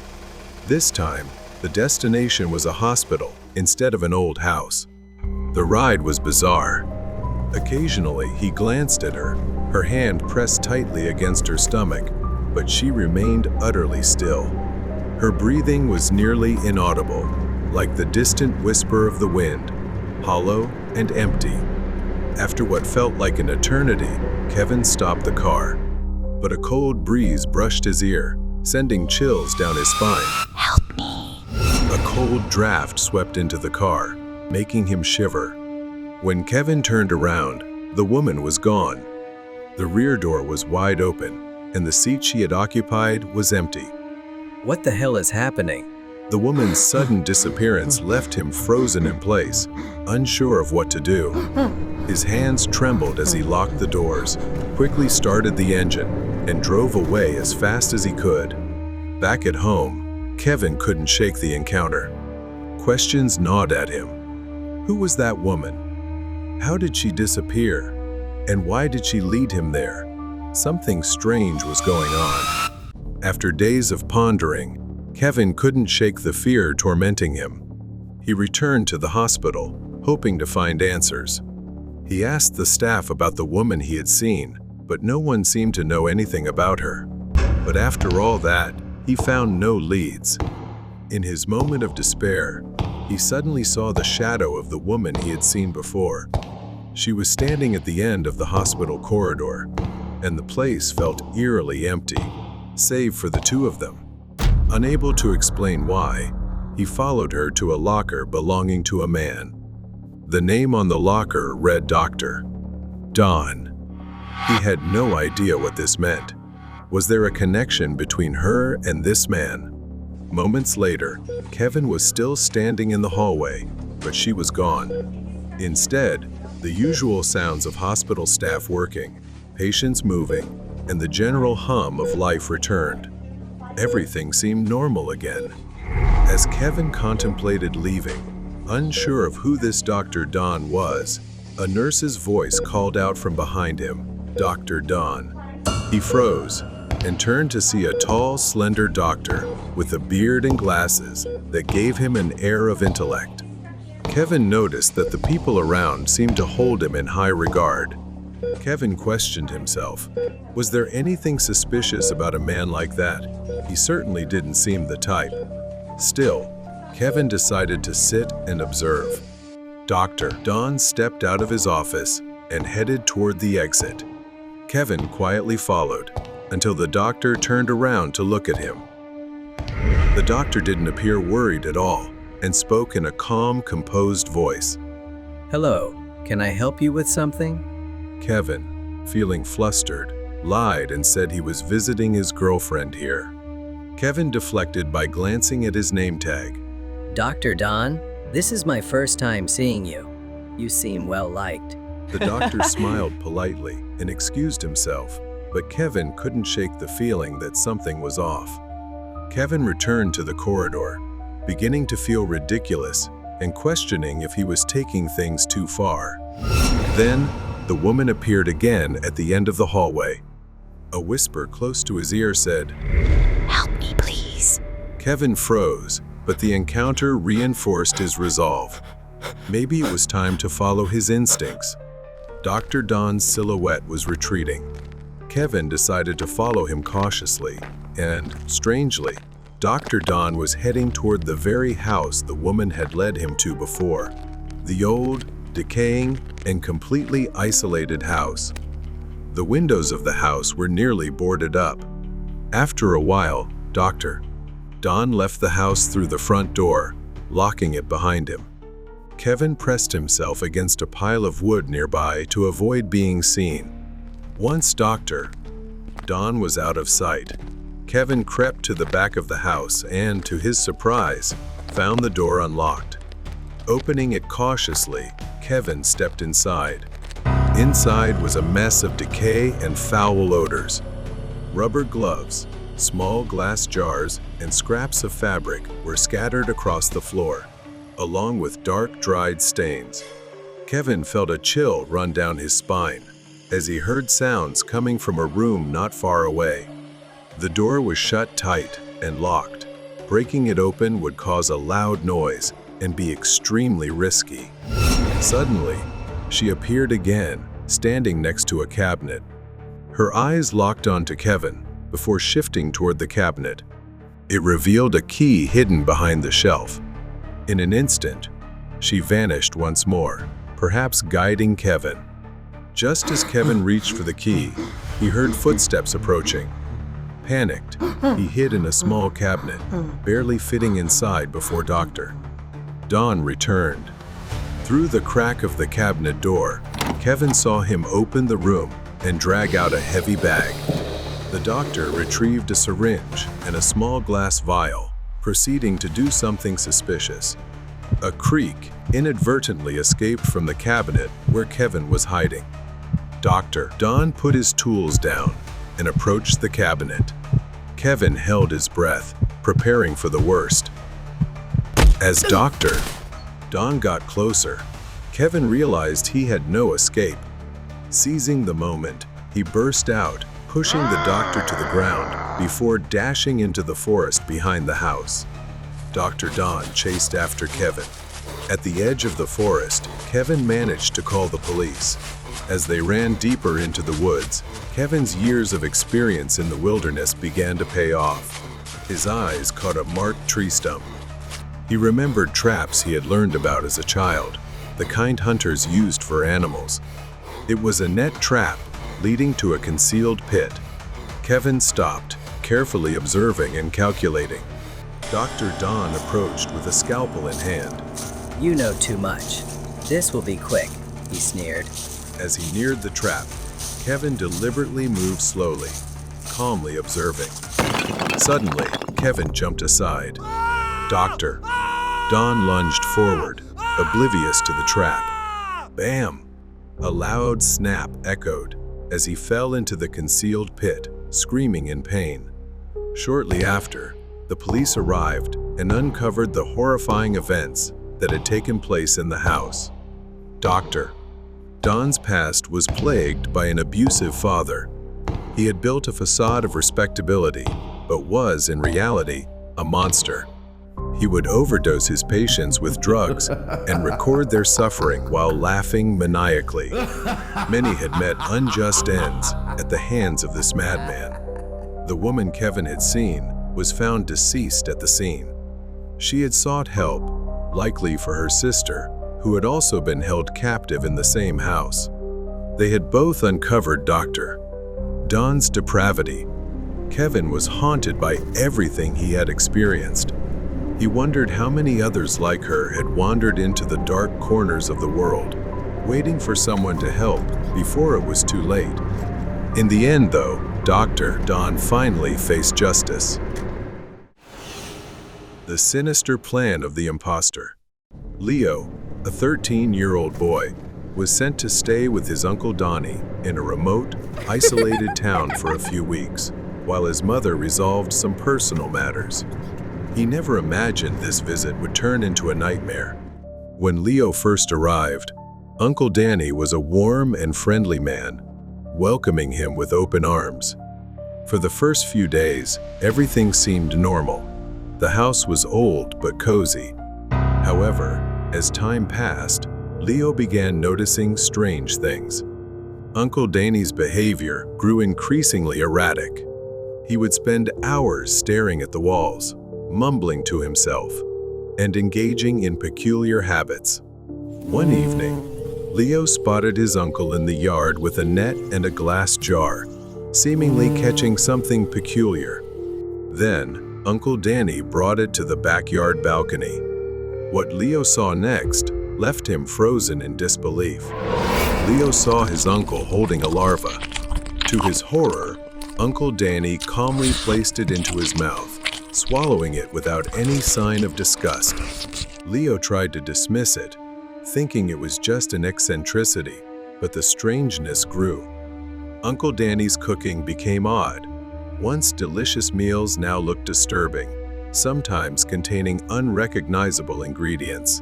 This time, the destination was a hospital instead of an old house. The ride was bizarre. Occasionally, he glanced at her, her hand pressed tightly against her stomach, but she remained utterly still. Her breathing was nearly inaudible, like the distant whisper of the wind, hollow and empty. After what felt like an eternity, Kevin stopped the car. But a cold breeze brushed his ear, sending chills down his spine. Help me. A cold draft swept into the car, making him shiver. When Kevin turned around, the woman was gone. The rear door was wide open, and the seat she had occupied was empty. What the hell is happening? The woman's sudden disappearance left him frozen in place, unsure of what to do. His hands trembled as he locked the doors, quickly started the engine, and drove away as fast as he could. Back at home, Kevin couldn't shake the encounter. Questions gnawed at him. Who was that woman? How did she disappear? And why did she lead him there? Something strange was going on. After days of pondering, Kevin couldn't shake the fear tormenting him. He returned to the hospital, hoping to find answers. He asked the staff about the woman he had seen, but no one seemed to know anything about her. But after all that, he found no leads. In his moment of despair, he suddenly saw the shadow of the woman he had seen before. She was standing at the end of the hospital corridor, and the place felt eerily empty, save for the two of them. Unable to explain why, he followed her to a locker belonging to a man. The name on the locker read Dr. Don. He had no idea what this meant. Was there a connection between her and this man? Moments later, Kevin was still standing in the hallway, but she was gone. Instead, the usual sounds of hospital staff working, patients moving, and the general hum of life returned. Everything seemed normal again. As Kevin contemplated leaving, unsure of who this Dr. Don was, a nurse's voice called out from behind him, "Dr. Don." He froze and turned to see a tall, slender doctor with a beard and glasses that gave him an air of intellect. Kevin noticed that the people around seemed to hold him in high regard. Kevin questioned himself. Was there anything suspicious about a man like that? He certainly didn't seem the type. Still, Kevin decided to sit and observe. Dr. Don stepped out of his office and headed toward the exit. Kevin quietly followed until the doctor turned around to look at him. The doctor didn't appear worried at all and spoke in a calm, composed voice. Hello, can I help you with something? Kevin, feeling flustered, lied and said he was visiting his girlfriend here. Kevin deflected by glancing at his name tag. Dr. Don, this is my first time seeing you. You seem well liked. The doctor smiled politely and excused himself, but Kevin couldn't shake the feeling that something was off. Kevin returned to the corridor, beginning to feel ridiculous and questioning if he was taking things too far. Then, the woman appeared again at the end of the hallway. A whisper close to his ear said, Help me, please. Kevin froze, but the encounter reinforced his resolve. Maybe it was time to follow his instincts. Dr. Don's silhouette was retreating. Kevin decided to follow him cautiously, and, strangely, Dr. Don was heading toward the very house the woman had led him to before. The old, decaying, and completely isolated house. The windows of the house were nearly boarded up. After a while, Dr. Don left the house through the front door, locking it behind him. Kevin pressed himself against a pile of wood nearby to avoid being seen. Once Dr. Don was out of sight, Kevin crept to the back of the house and, to his surprise, found the door unlocked. Opening it cautiously, Kevin stepped inside. Inside was a mess of decay and foul odors. Rubber gloves, small glass jars, and scraps of fabric were scattered across the floor, along with dark, dried stains. Kevin felt a chill run down his spine as he heard sounds coming from a room not far away. The door was shut tight and locked. Breaking it open would cause a loud noise and be extremely risky. Suddenly, she appeared again, standing next to a cabinet. Her eyes locked onto Kevin before shifting toward the cabinet. It revealed a key hidden behind the shelf. In an instant, she vanished once more, perhaps guiding Kevin. Just as Kevin reached for the key, he heard footsteps approaching. Panicked, he hid in a small cabinet, barely fitting inside before Dr. Don returned. Through the crack of the cabinet door, Kevin saw him open the room and drag out a heavy bag. The doctor retrieved a syringe and a small glass vial, proceeding to do something suspicious. A creak inadvertently escaped from the cabinet where Kevin was hiding. Dr. Don put his tools down and approached the cabinet. Kevin held his breath, preparing for the worst. As Dr. Don got closer, Kevin realized he had no escape. Seizing the moment, he burst out, pushing the doctor to the ground before dashing into the forest behind the house. Dr. Don chased after Kevin. At the edge of the forest, Kevin managed to call the police. As they ran deeper into the woods, Kevin's years of experience in the wilderness began to pay off. His eyes caught a marked tree stump. He remembered traps he had learned about as a child, the kind hunters used for animals. It was a net trap leading to a concealed pit. Kevin stopped, carefully observing and calculating. Dr. Don approached with a scalpel in hand. You know too much. This will be quick, he sneered. As he neared the trap, Kevin deliberately moved slowly, calmly observing. Suddenly, Kevin jumped aside. Dr. Don lunged forward, oblivious to the trap. Bam! A loud snap echoed as he fell into the concealed pit, screaming in pain. Shortly after, the police arrived and uncovered the horrifying events that had taken place in the house. Dr. Don's past was plagued by an abusive father. He had built a facade of respectability, but was, in reality, a monster. He would overdose his patients with drugs and record their suffering while laughing maniacally. Many had met unjust ends at the hands of this madman. The woman Kevin had seen was found deceased at the scene. She had sought help, likely for her sister, who had also been held captive in the same house. They had both uncovered Dr. Don's depravity. Kevin was haunted by everything he had experienced. He wondered how many others like her had wandered into the dark corners of the world, waiting for someone to help before it was too late. In the end, though, Dr. Don finally faced justice. The sinister plan of the imposter. Leo, a 13-year-old boy, was sent to stay with his Uncle Donnie in a remote, isolated town for a few weeks, while his mother resolved some personal matters. He never imagined this visit would turn into a nightmare. When Leo first arrived, Uncle Danny was a warm and friendly man, welcoming him with open arms. For the first few days, everything seemed normal. The house was old but cozy. However, as time passed, Leo began noticing strange things. Uncle Danny's behavior grew increasingly erratic. He would spend hours staring at the walls, mumbling to himself, and engaging in peculiar habits. One evening, Leo spotted his uncle in the yard with a net and a glass jar, seemingly catching something peculiar. Then, Uncle Danny brought it to the backyard balcony. What Leo saw next left him frozen in disbelief. Leo saw his uncle holding a larva. To his horror, Uncle Danny calmly placed it into his mouth, swallowing it without any sign of disgust. Leo tried to dismiss it, thinking it was just an eccentricity, but the strangeness grew. Uncle Danny's cooking became odd. Once delicious meals now looked disturbing, sometimes containing unrecognizable ingredients.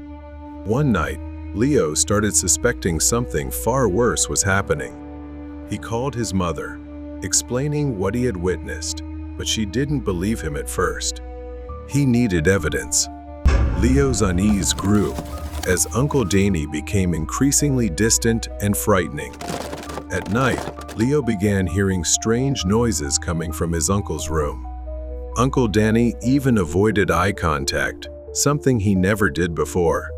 One night, Leo started suspecting something far worse was happening. He called his mother, explaining what he had witnessed, but she didn't believe him at first. He needed evidence. Leo's unease grew as Uncle Danny became increasingly distant and frightening. At night, Leo began hearing strange noises coming from his uncle's room. Uncle Danny even avoided eye contact, something he never did before.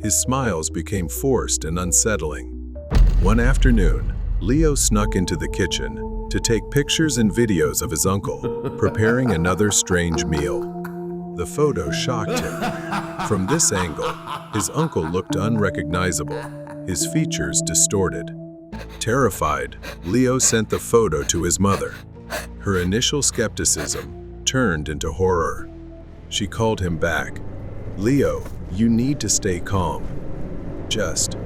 His smiles became forced and unsettling. One afternoon, Leo snuck into the kitchen to take pictures and videos of his uncle preparing another strange meal. The photo shocked him. From this angle, his uncle looked unrecognizable, his features distorted. Terrified, Leo sent the photo to his mother. Her initial skepticism turned into horror. She called him back. "Leo, you need to stay calm. Just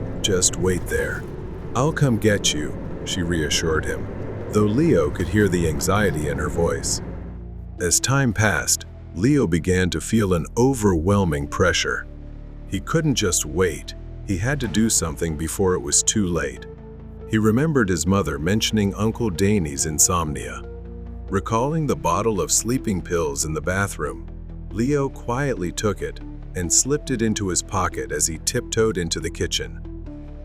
wait there. I'll come get you," she reassured him, though Leo could hear the anxiety in her voice. As time passed, Leo began to feel an overwhelming pressure. He couldn't just wait. He had to do something before it was too late. He remembered his mother mentioning Uncle Danny's insomnia. Recalling the bottle of sleeping pills in the bathroom, Leo quietly took it and slipped it into his pocket as he tiptoed into the kitchen.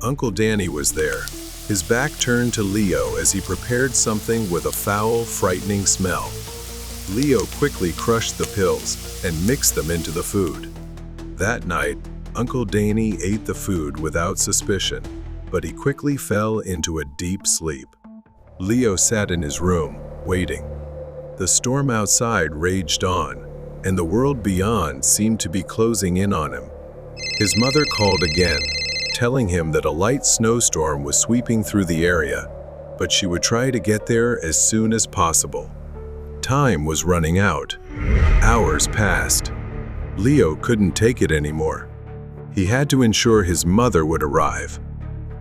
Uncle Danny was there, his back turned to Leo as he prepared something with a foul, frightening smell. Leo quickly crushed the pills and mixed them into the food. That night, Uncle Danny ate the food without suspicion, but he quickly fell into a deep sleep. Leo sat in his room, waiting. The storm outside raged on, and the world beyond seemed to be closing in on him. His mother called again, telling him that a light snowstorm was sweeping through the area, but she would try to get there as soon as possible. Time was running out. Hours passed. Leo couldn't take it anymore. He had to ensure his mother would arrive.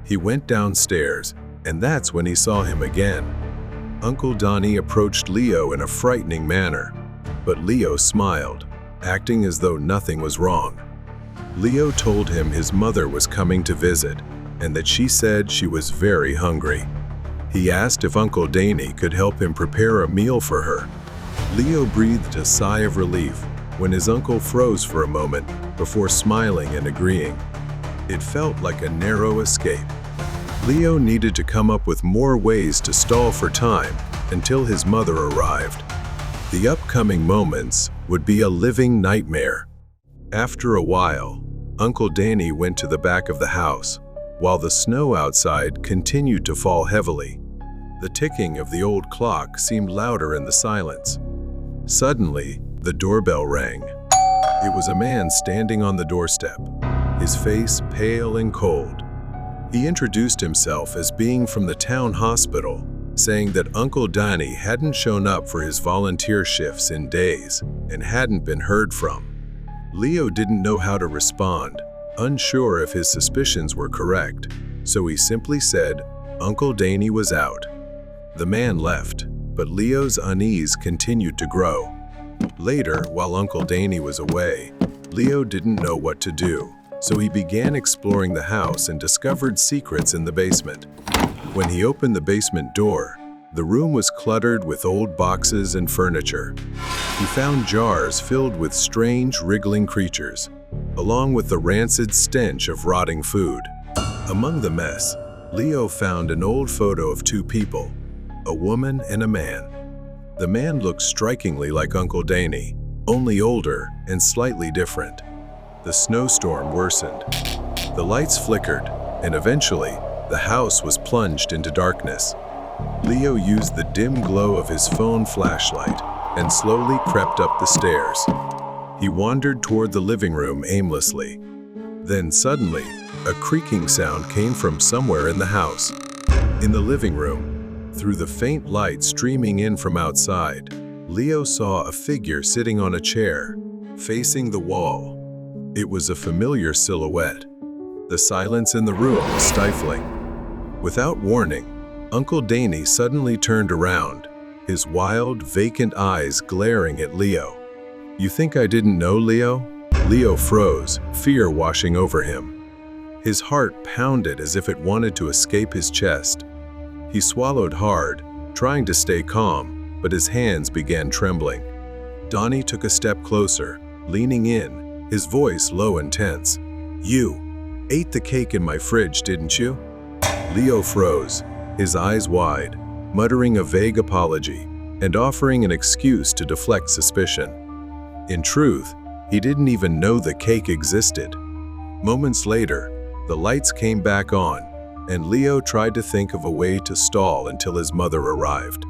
He went downstairs, and that's when he saw him again. Uncle Donnie approached Leo in a frightening manner, but Leo smiled, acting as though nothing was wrong. Leo told him his mother was coming to visit, and that she said she was very hungry. He asked if Uncle Danny could help him prepare a meal for her. Leo breathed a sigh of relief when his uncle froze for a moment before smiling and agreeing. It felt like a narrow escape. Leo needed to come up with more ways to stall for time until his mother arrived. The upcoming moments would be a living nightmare. After a while, Uncle Danny went to the back of the house, while the snow outside continued to fall heavily. The ticking of the old clock seemed louder in the silence. Suddenly, the doorbell rang. It was a man standing on the doorstep, his face pale and cold. He introduced himself as being from the town hospital, saying that Uncle Danny hadn't shown up for his volunteer shifts in days and hadn't been heard from. Leo didn't know how to respond, unsure if his suspicions were correct, so he simply said Uncle Danny was out. The man left, but Leo's unease continued to grow. Later, while Uncle Danny was away, Leo didn't know what to do, so he began exploring the house and discovered secrets in the basement. When he opened the basement door, the room was cluttered with old boxes and furniture. He found jars filled with strange, wriggling creatures, along with the rancid stench of rotting food. Among the mess, Leo found an old photo of two people, a woman and a man. The man looked strikingly like Uncle Danny, only older and slightly different. The snowstorm worsened. The lights flickered, and eventually, the house was plunged into darkness. Leo used the dim glow of his phone flashlight and slowly crept up the stairs. He wandered toward the living room aimlessly. Then suddenly, a creaking sound came from somewhere in the house. In the living room, through the faint light streaming in from outside, Leo saw a figure sitting on a chair, facing the wall. It was a familiar silhouette. The silence in the room was stifling. Without warning, Uncle Danny suddenly turned around, his wild, vacant eyes glaring at Leo. "You think I didn't know, Leo?" Leo froze, fear washing over him. His heart pounded as if it wanted to escape his chest. He swallowed hard, trying to stay calm, but his hands began trembling. Donnie took a step closer, leaning in, his voice low and tense. "You ate the cake in my fridge, didn't you?" Leo froze, his eyes wide, muttering a vague apology and offering an excuse to deflect suspicion. In truth, he didn't even know the cake existed. Moments later, the lights came back on, and Leo tried to think of a way to stall until his mother arrived.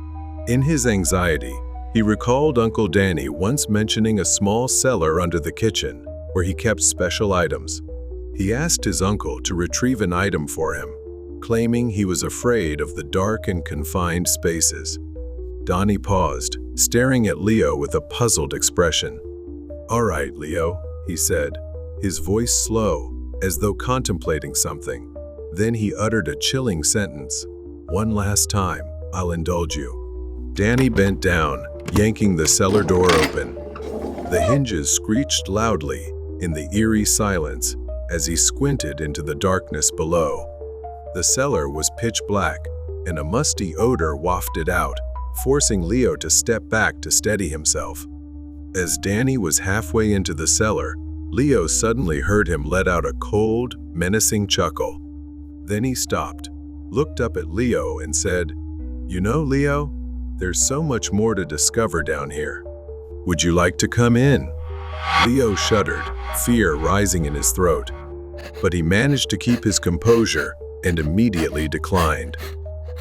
In his anxiety, he recalled Uncle Danny once mentioning a small cellar under the kitchen where he kept special items. He asked his uncle to retrieve an item for him, claiming he was afraid of the dark and confined spaces. Donnie paused, staring at Leo with a puzzled expression. "All right, Leo," he said, his voice slow, as though contemplating something. Then he uttered a chilling sentence. "One last time, I'll indulge you." Danny bent down, yanking the cellar door open. The hinges screeched loudly in the eerie silence as he squinted into the darkness below. The cellar was pitch black, and a musty odor wafted out, forcing Leo to step back to steady himself. As Danny was halfway into the cellar, Leo suddenly heard him let out a cold, menacing chuckle. Then he stopped, looked up at Leo and said, "You know, Leo, there's so much more to discover down here. Would you like to come in?" Leo shuddered, fear rising in his throat. But he managed to keep his composure and immediately declined.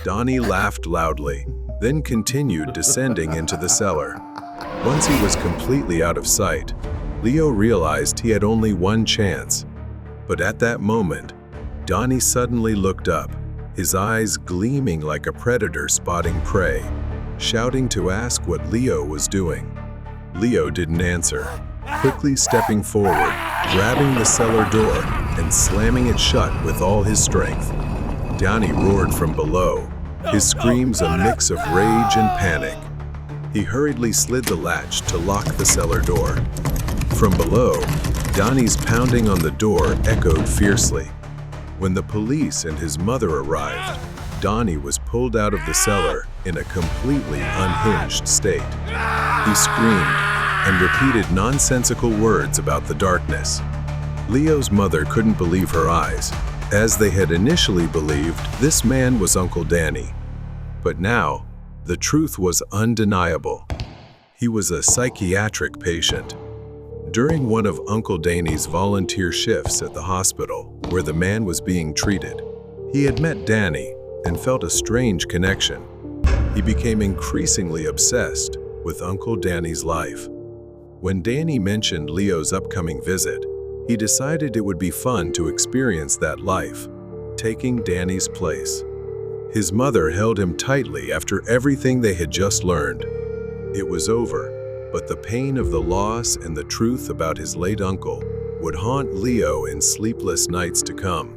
Donnie laughed loudly, then continued descending into the cellar. Once he was completely out of sight, Leo realized he had only one chance. But at that moment, Donnie suddenly looked up, his eyes gleaming like a predator spotting prey, shouting to ask what Leo was doing. Leo didn't answer, quickly stepping forward, grabbing the cellar door and slamming it shut with all his strength. Donnie roared from below, his screams a mix of rage and panic. He hurriedly slid the latch to lock the cellar door. From below, Donnie's pounding on the door echoed fiercely. When the police and his mother arrived, Donnie was pulled out of the cellar in a completely unhinged state. He screamed and repeated nonsensical words about the darkness. Leo's mother couldn't believe her eyes, as they had initially believed this man was Uncle Danny. But now, the truth was undeniable. He was a psychiatric patient. During one of Uncle Danny's volunteer shifts at the hospital, where the man was being treated, he had met Danny and felt a strange connection. He became increasingly obsessed with Uncle Danny's life. When Danny mentioned Leo's upcoming visit, he decided it would be fun to experience that life, taking Danny's place. His mother held him tightly after everything they had just learned. It was over, but the pain of the loss and the truth about his late uncle would haunt Leo in sleepless nights to come.